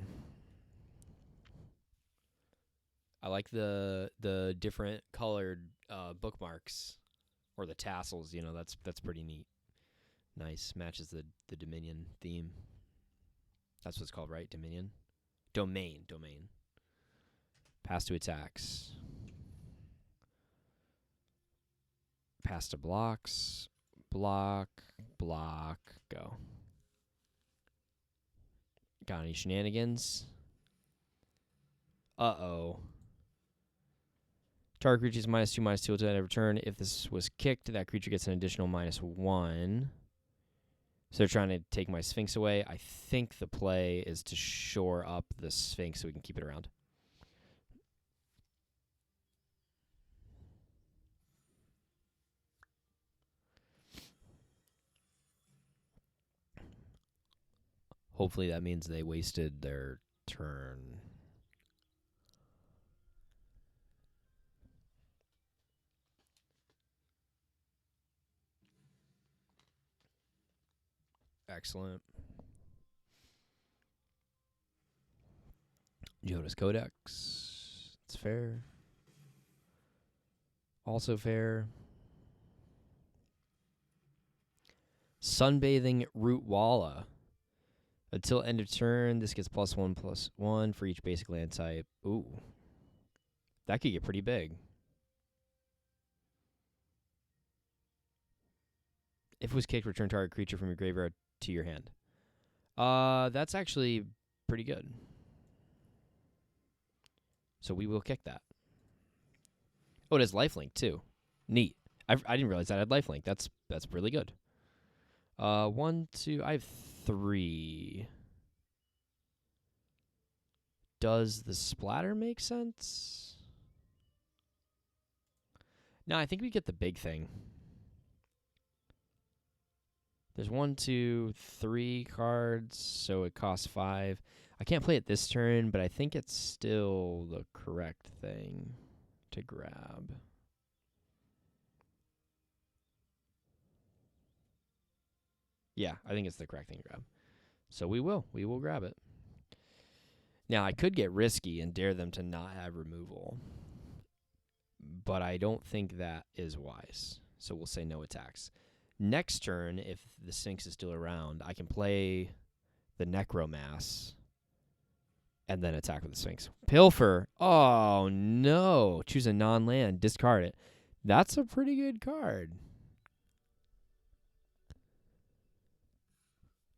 I like the different colored bookmarks, or the tassels. You know, that's pretty neat. Nice, matches the Dominion theme. That's what it's called, right? Dominion, domain. Pass to attacks. Pass to blocks. Block. Go. Got any shenanigans? Uh-oh. Target creature is -2/-2 until end of turn. If this was kicked, that creature gets an additional -1. So they're trying to take my Sphinx away. I think the play is to shore up the Sphinx so we can keep it around. Hopefully that means they wasted their turn. Excellent. Jonas Codex. It's fair. Also fair. Sunbathing Root Walla. Until end of turn, this gets +1/+1 for each basic land type. Ooh. That could get pretty big. If it was kicked, return target creature from your graveyard to your hand. That's actually pretty good. So we will kick that. Oh, it has lifelink too. Neat. I didn't realize that had lifelink. That's really good. 1, 2. I have 3. Does the splatter make sense? No, I think we get the big thing. There's 1, 2, 3 cards, so it costs 5. I can't play it this turn, but I think it's still the correct thing to grab. Yeah, I think it's the correct thing to grab. So we will grab it. Now, I could get risky and dare them to not have removal, but I don't think that is wise. So we'll say no attacks. Next turn, if the Sphinx is still around, I can play the Necromass and then attack with the Sphinx. Pilfer. Oh, no. Choose a non-land. Discard it. That's a pretty good card.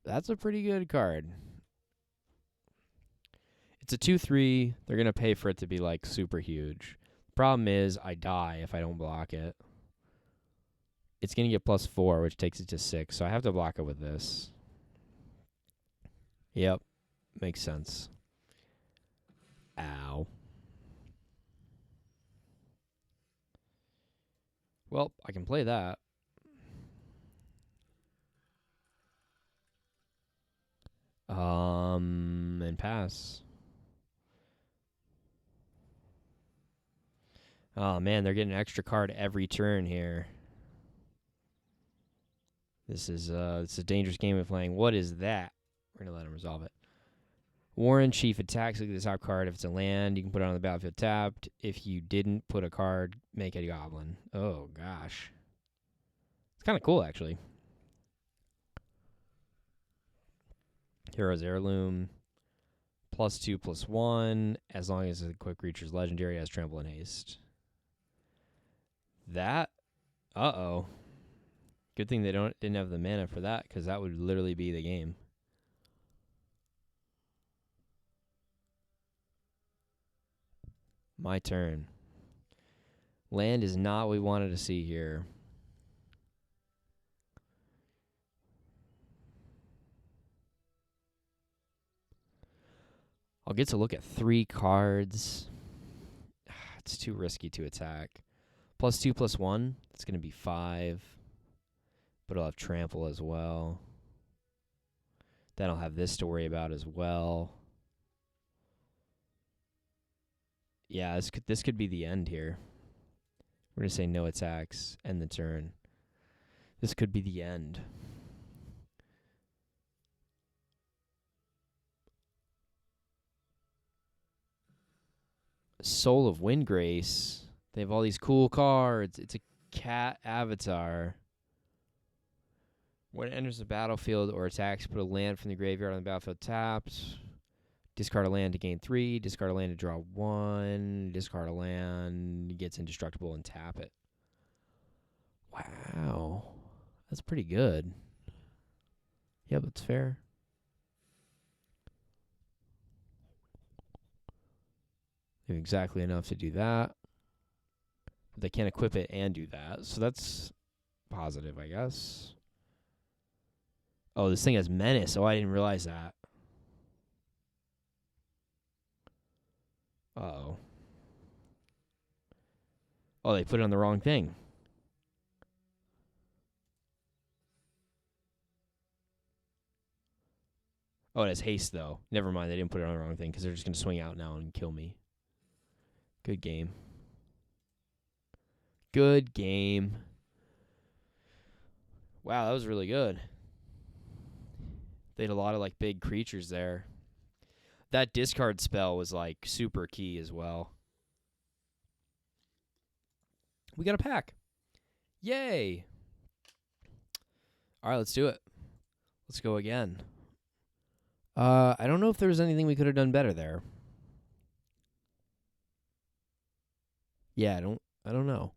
That's a pretty good card. It's a 2/3. They're going to pay for it to be, like, super huge. Problem is, I die if I don't block it. It's going to get +4, which takes it to 6, so I have to block it with this. Yep. Makes sense. Ow. Well, I can play that. And pass. Oh, man, they're getting an extra card every turn here. This is it's a dangerous game of playing. What is that? We're going to let him resolve it. Warren Chief attacks. Look at this top card. If it's a land, you can put it on the battlefield tapped. If you didn't put a card, make it a goblin. Oh, gosh. It's kind of cool, actually. Hero's Heirloom. +2/+1. As long as the quick creature's legendary, has trample and haste. That. Uh-oh. Good thing they didn't have the mana for that, because that would literally be the game. My turn. Land is not what we wanted to see here. I'll get to look at 3 cards. It's too risky to attack. +2/+1. It's going to be 5. But I'll have trample as well. Then I'll have this to worry about as well. Yeah, this could be the end here. We're going to say no attacks, end the turn. This could be the end. Soul of Windgrace. They have all these cool cards. It's a cat avatar. When it enters the battlefield or attacks, put a land from the graveyard on the battlefield tapped. Discard a land to gain 3. Discard a land to draw 1. Discard a land. Gets indestructible and tap it. Wow. That's pretty good. Yep, that's fair. They have exactly enough to do that. But they can't equip it and do that. So that's positive, I guess. Oh, this thing has menace. Oh, I didn't realize that. Uh-oh. Oh, they put it on the wrong thing. Oh, it has haste, though. Never mind. They didn't put it on the wrong thing because they're just going to swing out now and kill me. Good game. Good game. Wow, that was really good. They had a lot of, like, big creatures there. That discard spell was, like, super key as well. We got a pack. Yay. All right, let's do it. Let's go again. I don't know if there was anything we could have done better there. Yeah, I don't know.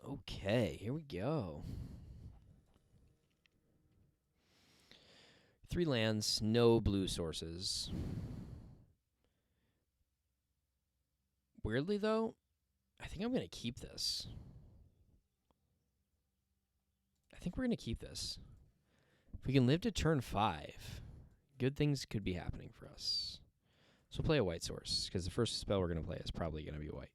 Okay, here we go. 3 lands, no blue sources. Weirdly, though, I think I'm going to keep this. I think we're going to keep this. If we can live to turn 5, good things could be happening for us. So we'll play a white source, because the first spell we're going to play is probably going to be white.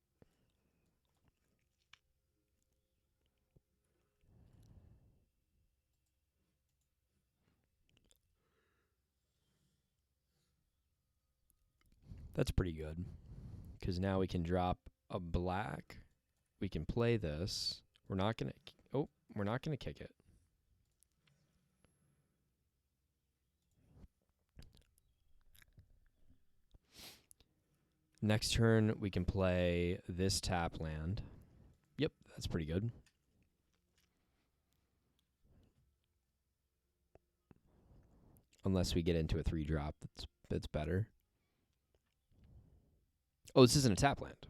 That's pretty good, because now we can drop a black. We can play this. We're not going to... Oh, we're not going to kick it. Next turn, we can play this tap land. Yep, that's pretty good. Unless we get into a 3-drop, that's better. Oh, this isn't a tap land.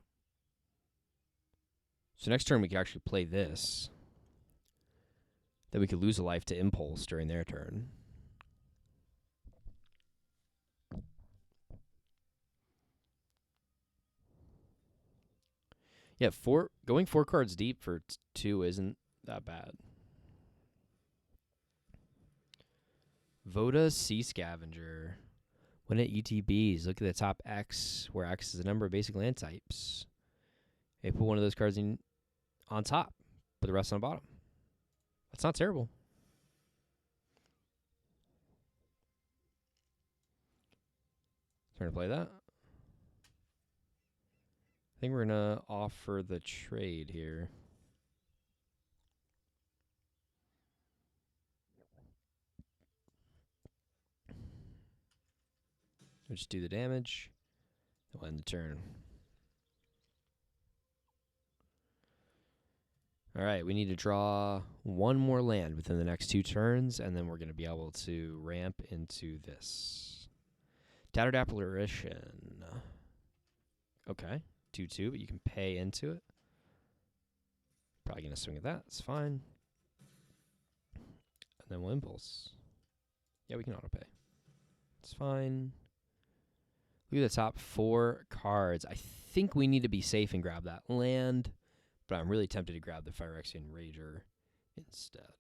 So next turn, we can actually play this. Then we could lose a life to Impulse during their turn. Yeah, going 4 cards deep for 2 isn't that bad. Voda Sea Scavenger. When it ETBs, look at the top X, where X is the number of basic land types. They put one of those cards in on top, put the rest on the bottom. That's not terrible. Trying to play that. I think we're going to offer the trade here. We'll just do the damage. We'll end the turn. All right, we need to draw 1 more land within the next 2 turns, and then we're going to be able to ramp into this. Tattered Apparition. Okay, 2/2, but you can pay into it. Probably going to swing at that. It's fine. And then we'll Impulse. Yeah, we can auto pay. It's fine. Look at the top 4 cards. I think we need to be safe and grab that land, but I'm really tempted to grab the Phyrexian Rager instead.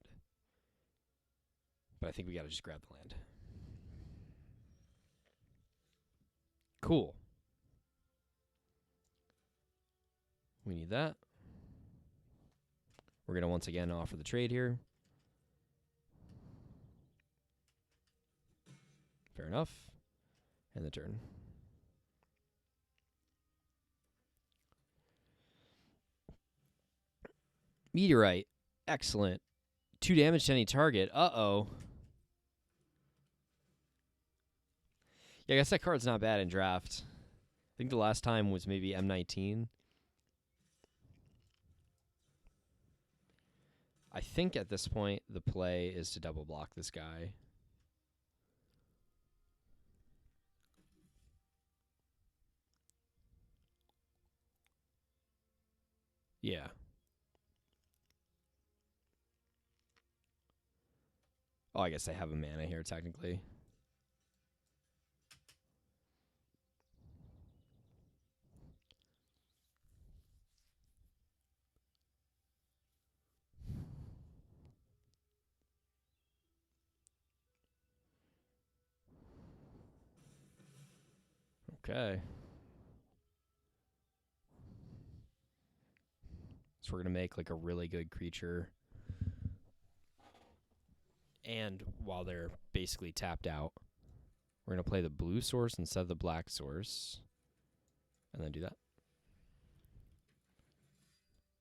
But I think we got to just grab the land. Cool. We need that. We're going to once again offer the trade here. Fair enough. End the turn. Meteorite. Excellent. 2 damage to any target. Uh-oh. Yeah, I guess that card's not bad in draft. I think the last time was maybe M19. I think at this point the play is to double block this guy. Yeah. Oh, I guess I have a mana here technically. Okay. So we're going to make like a really good creature. And while they're basically tapped out, we're going to play the blue source instead of the black source. And then do that.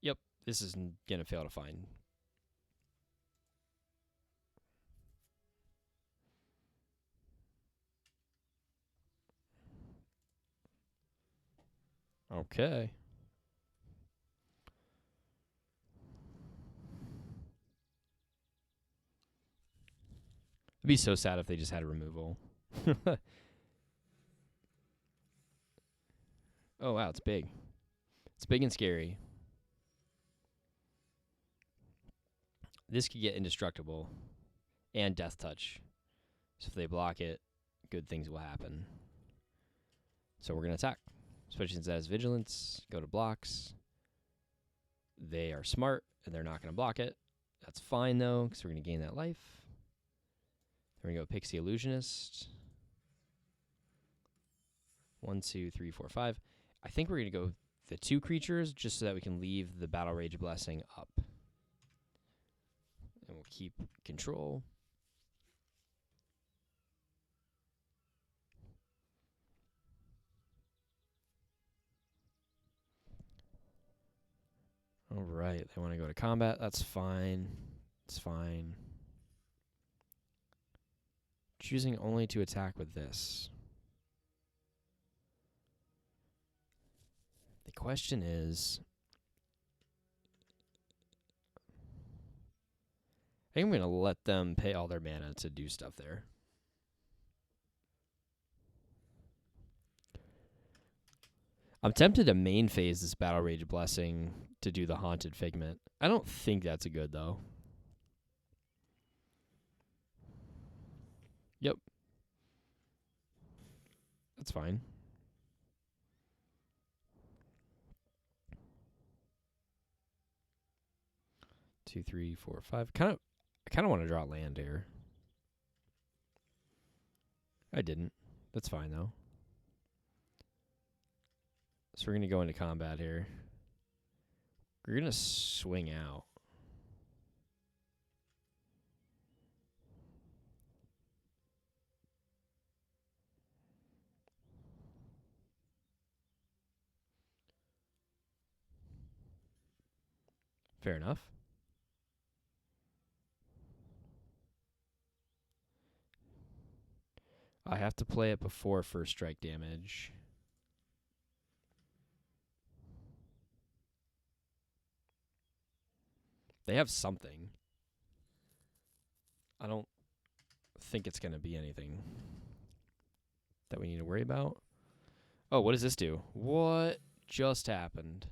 Yep, this is going to fail to find. Okay. It'd be so sad if they just had a removal. Oh, wow, it's big. It's big and scary. This could get indestructible and death touch. So if they block it, good things will happen. So we're going to attack. Especially since that has vigilance. Go to blocks. They are smart, and they're not going to block it. That's fine, though, because we're going to gain that life. Then we're going to go Pixie Illusionist. 1, 2, 3, 4, 5. I think we're going to go the 2 creatures just so that we can leave the Battle Rage Blessing up. And we'll keep control. All right, they want to go to combat. That's fine. It's fine. Choosing only to attack with this. The question is, I think I'm going to let them pay all their mana to do stuff there. I'm tempted to main phase this Battle Rage Blessing to do the Haunted Figment. I don't think that's a good, though. Yep. That's fine. Two, three, four, five. I kind of want to draw land here. I didn't. That's fine, though. So we're going to go into combat here. We're going to swing out. Fair enough. I have to play it before first strike damage. They have something. I don't think it's going to be anything that we need to worry about. Oh, what does this do? What just happened?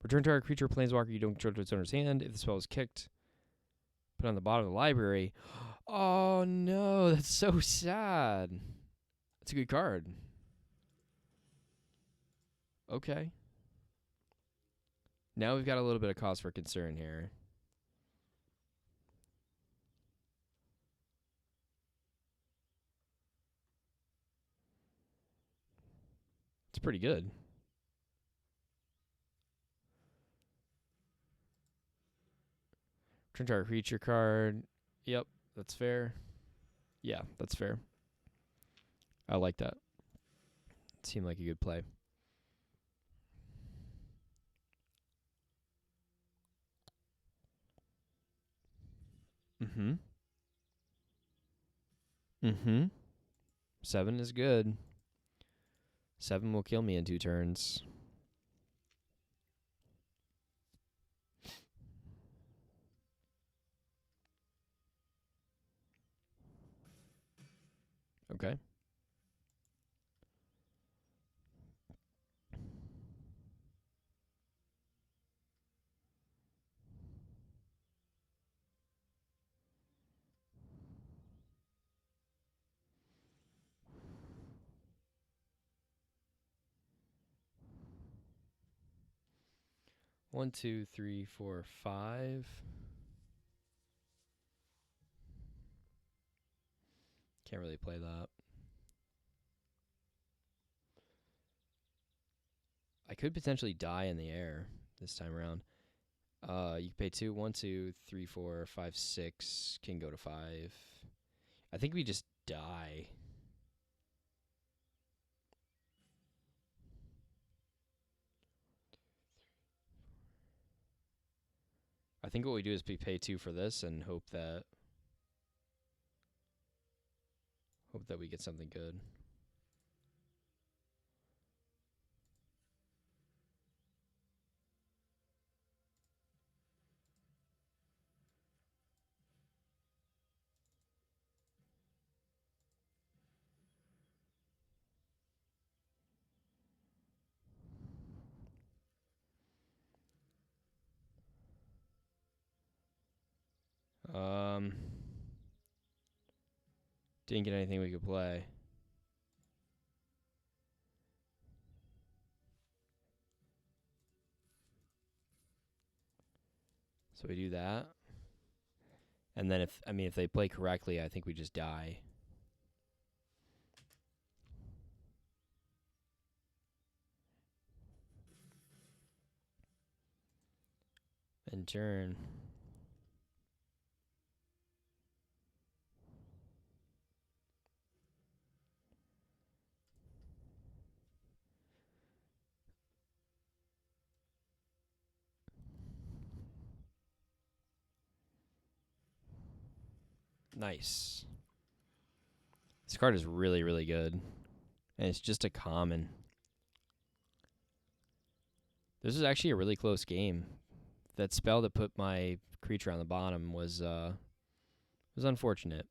Return to our creature planeswalker you don't control to its owner's hand. If the spell is kicked, put it on the bottom of the library. Oh, no. That's so sad. That's a good card. Okay. Now we've got a little bit of cause for concern here. It's pretty good. Return to our creature card. Yep, that's fair. Yeah, that's fair. I like that. It seemed like a good play. Mm-hmm. Mm-hmm. 7 is good. 7 will kill me in 2 turns. Okay. One, two, three, four, 5. Can't really play that. I could potentially die in the air this time around. You can pay 2, 1, 2, 3, 4, 5, 6. Can go to 5. I think we just die. I think what we do is we pay 2 for this and hope that we get something good. Didn't get anything we could play. So we do that. And then if they play correctly, I think we just die. And turn. Nice. This card is really, really good. And it's just a common. This is actually a really close game. That spell that put my creature on the bottom was unfortunate.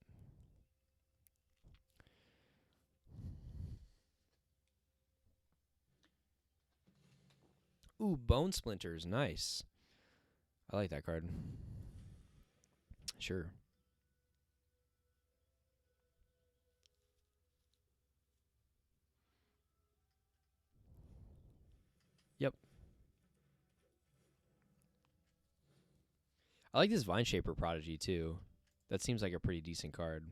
Ooh, Bone Splinters. Nice. I like that card. Sure. Yep. I like this Vine Shaper Prodigy, too. That seems like a pretty decent card.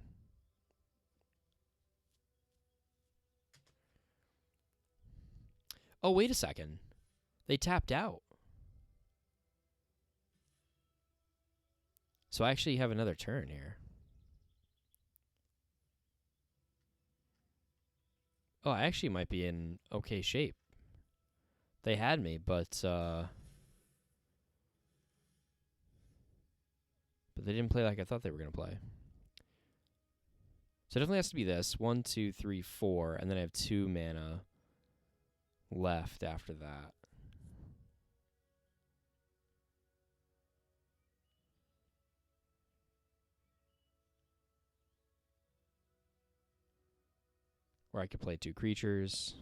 Oh, wait a second. They tapped out. So I actually have another turn here. Oh, I actually might be in okay shape. They had me, but they didn't play like I thought they were going to play. So it definitely has to be this. 1, 2, 3, 4, and then I have 2 mana left after that. Where I could play 2 creatures.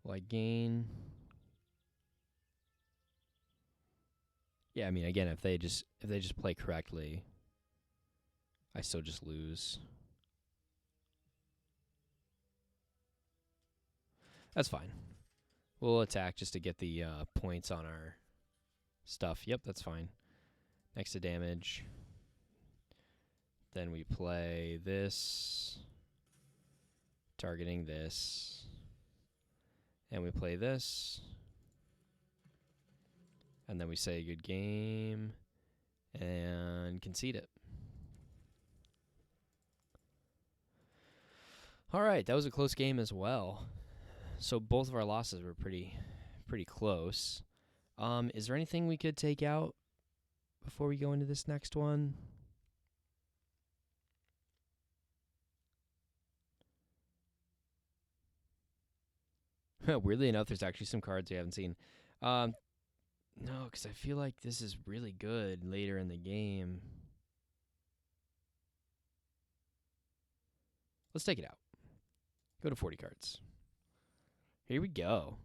Will I gain? Yeah, I mean, again, if they just play correctly, I still just lose. That's fine. We'll attack just to get the points on our stuff. Yep, that's fine. Next to damage. Then we play this, targeting this. And we play this. And then we say good game and concede it. All right, that was a close game as well. So both of our losses were pretty close. Is there anything we could take out before we go into this next one? Weirdly enough, there's actually some cards we haven't seen. No, because I feel like this is really good later in the game. Let's take it out. Go to 40 cards. Here we go.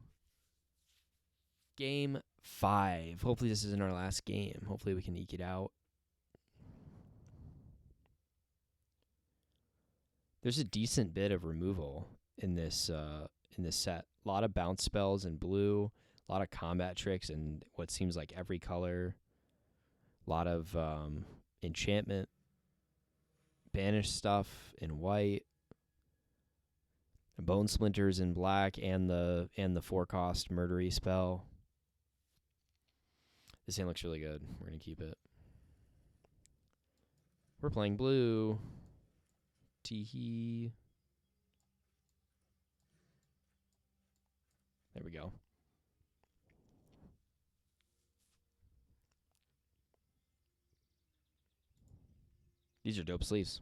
Game 5. Hopefully this isn't our last game. Hopefully we can eke it out. There's a decent bit of removal in this set. A lot of bounce spells in blue. A lot of combat tricks in what seems like every color. A lot of enchantment, banish stuff in white, bone splinters in black, and the 4-cost murdery spell. This hand looks really good. We're gonna keep it. We're playing blue. Teehee. There we go. These are dope sleeves.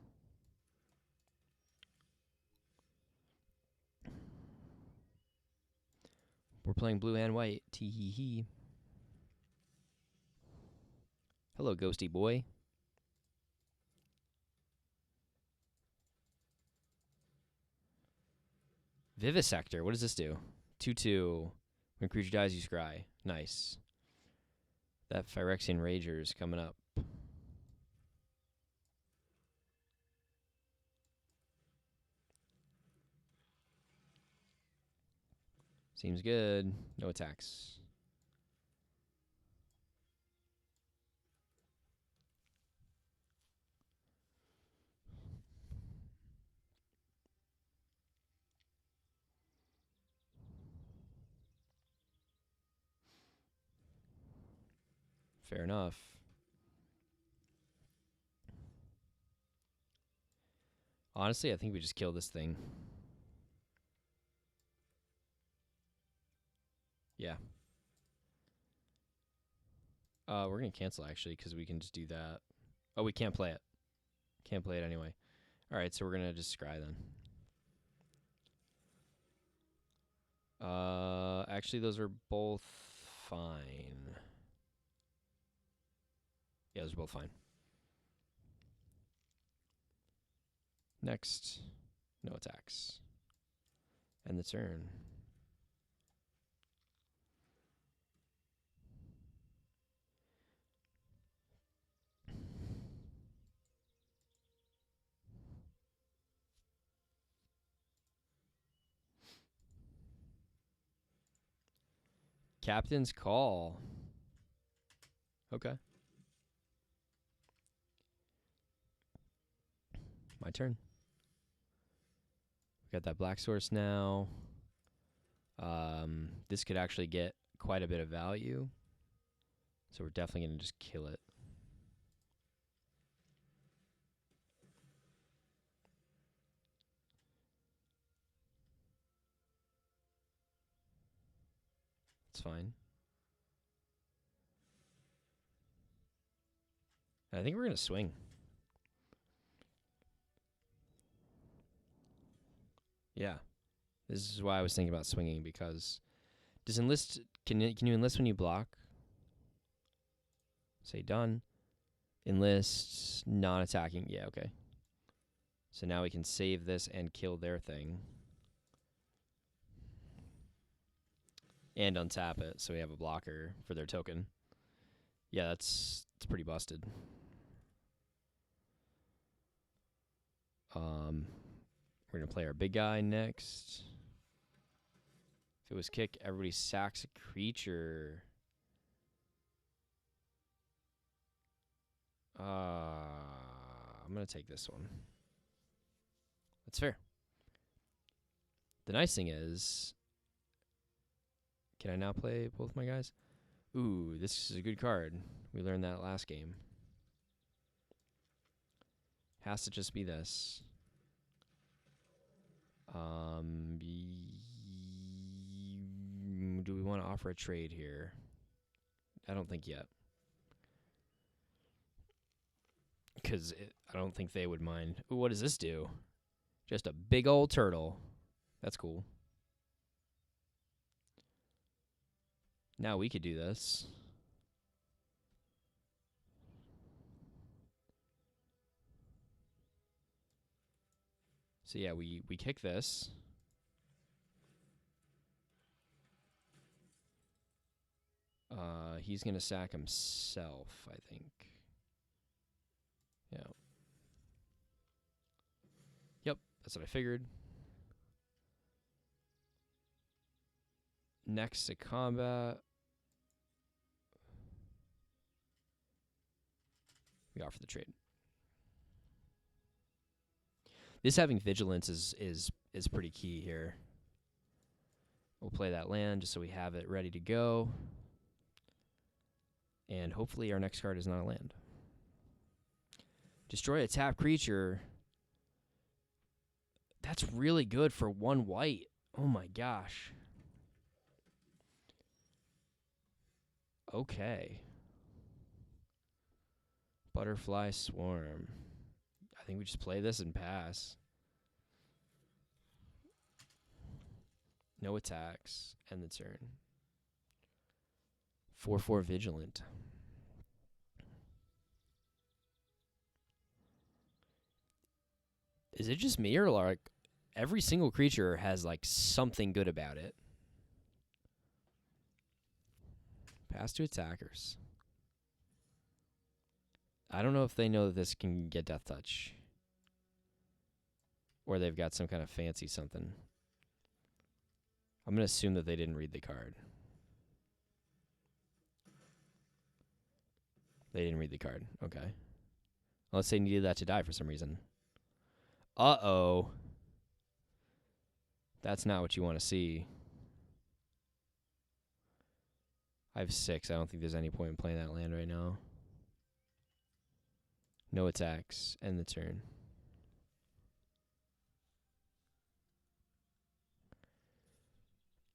We're playing blue and white. Tee-hee-hee. Hello, ghosty boy. Vivisector. What does this do? 2/2. When creature dies, you scry. Nice. That Phyrexian Rager is coming up. Seems good. No attacks. Fair enough. Honestly, I think we just kill this thing. Yeah. We're going to cancel, actually, because we can just do that. Oh, we can't play it. Can't play it anyway. All right, so we're going to just scry then. Actually, those are both fine. Yeah, those are both fine. Next. No attacks. End the turn. Captain's Call. Okay. My turn. We got that black source now. This could actually get quite a bit of value. So we're definitely going to just kill it. It's fine. I think we're going to swing. Yeah. This is why I was thinking about swinging, because does enlist, can you enlist when you block? Say done. Enlist, non-attacking. Yeah, okay. So now we can save this and kill their thing. And untap it, so we have a blocker for their token. Yeah, it's pretty busted. We're going to play our big guy next. If it was kick, everybody sacks a creature. I'm going to take this one. That's fair. The nice thing is, can I now play both my guys? Ooh, this is a good card. We learned that last game. Has to just be this. Do we want to offer a trade here? I don't think yet. Because I don't think they would mind. Ooh, what does this do? Just a big old turtle. That's cool. Now we could do this. So yeah, we kick this. He's going to sack himself, I think. Yeah. Yep, that's what I figured. Next to combat. We offer the trade. This having vigilance is pretty key here. We'll play that land just so we have it ready to go. And hopefully our next card is not a land. Destroy a tap creature. That's really good for 1 white. Oh my gosh. Okay. Butterfly Swarm. I think we just play this and pass. No attacks. End the turn. 4/4 Vigilant. Is it just me or like every single creature has like something good about it? Pass to attackers. I don't know if they know that this can get Death Touch. Or they've got some kind of fancy something. I'm going to assume that they didn't read the card. They didn't read the card. Okay. Unless they needed that to die for some reason. Uh-oh. That's not what you want to see. I have 6. I don't think there's any point in playing that land right now. No attacks. End the turn.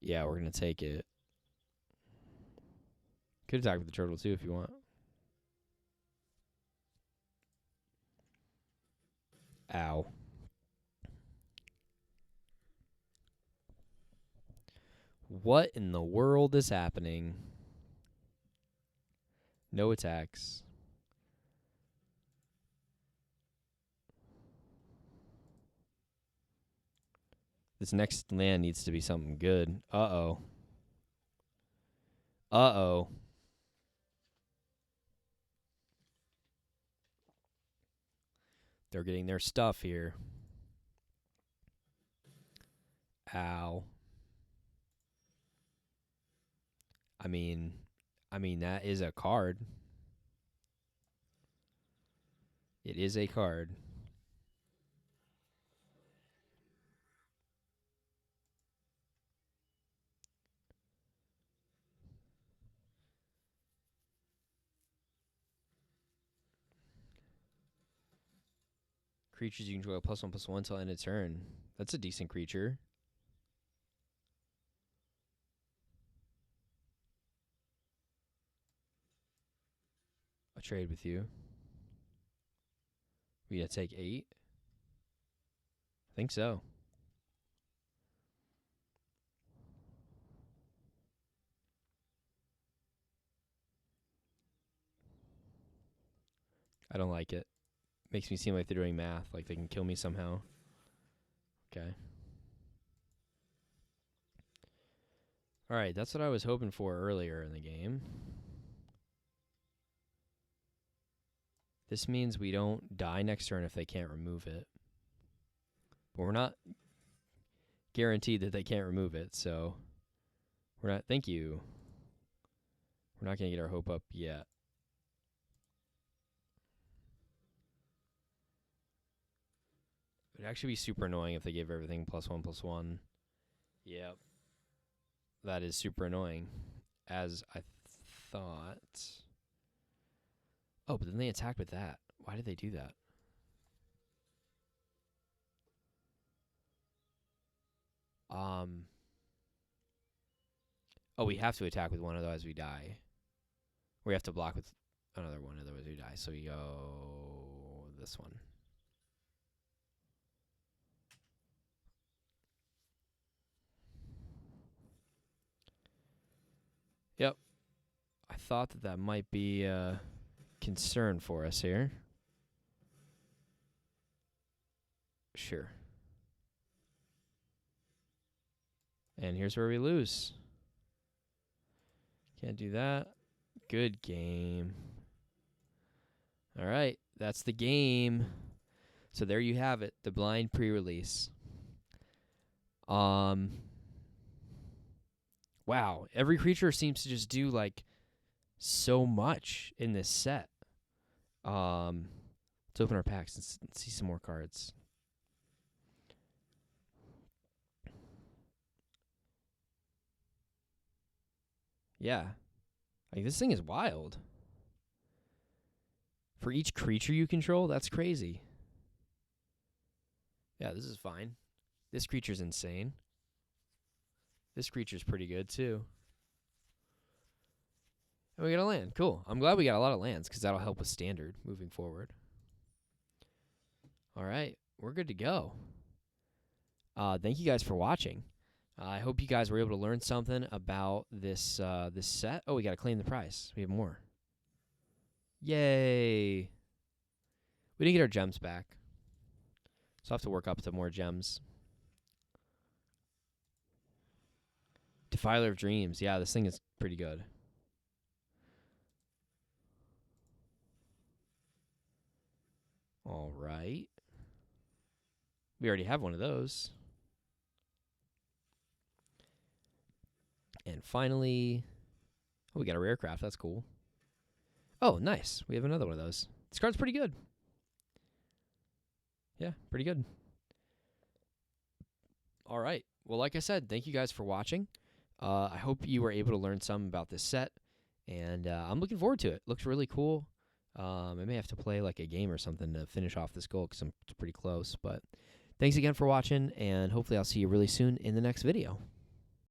Yeah, we're going to take it. Could attack with the turtle too if you want. Ow. What in the world is happening? No attacks. This next land needs to be something good. Uh-oh. Uh-oh. They're getting their stuff here. Ow. I mean, that is a card. It is a card. Creatures you control +1/+1 till end of turn. That's a decent creature. I'll trade with you. We gonna take 8? I think so. I don't like it. Makes me seem like they're doing math, like they can kill me somehow. Okay. Alright, that's what I was hoping for earlier in the game. This means we don't die next turn if they can't remove it. But we're not guaranteed that they can't remove it, so we're not... Thank you. We're not going to get our hope up yet. It would actually be super annoying if they gave everything +1/+1. Yep. That is super annoying, as I thought. Oh, but then they attacked with that. Why did they do that? Oh, we have to attack with one, otherwise we die. We have to block with another one, otherwise we die. So we go this one. Yep. I thought that might be a concern for us here. Sure. And here's where we lose. Can't do that. Good game. All right, that's the game. So there you have it, the blind pre-release. Wow, every creature seems to just do like so much in this set. Let's open our packs and see some more cards. Yeah. Like, this thing is wild. For each creature you control, that's crazy. Yeah, this is fine. This creature's insane. This creature's pretty good, too. And we got a land. Cool. I'm glad we got a lot of lands, because that'll help with standard moving forward. All right. We're good to go. Thank you guys for watching. I hope you guys were able to learn something about this this set. Oh, we got to claim the prize. We have more. Yay. We didn't get our gems back. So I'll have to work up to more gems. Defiler of Dreams. Yeah, this thing is pretty good. All right. We already have one of those. And finally, oh, we got a rare craft. That's cool. Oh, nice. We have another one of those. This card's pretty good. Yeah, pretty good. All right. Well, like I said, thank you guys for watching. I hope you were able to learn some about this set, and I'm looking forward to it. Looks really cool. I may have to play like a game or something to finish off this goal because I'm pretty close. But thanks again for watching, and hopefully I'll see you really soon in the next video.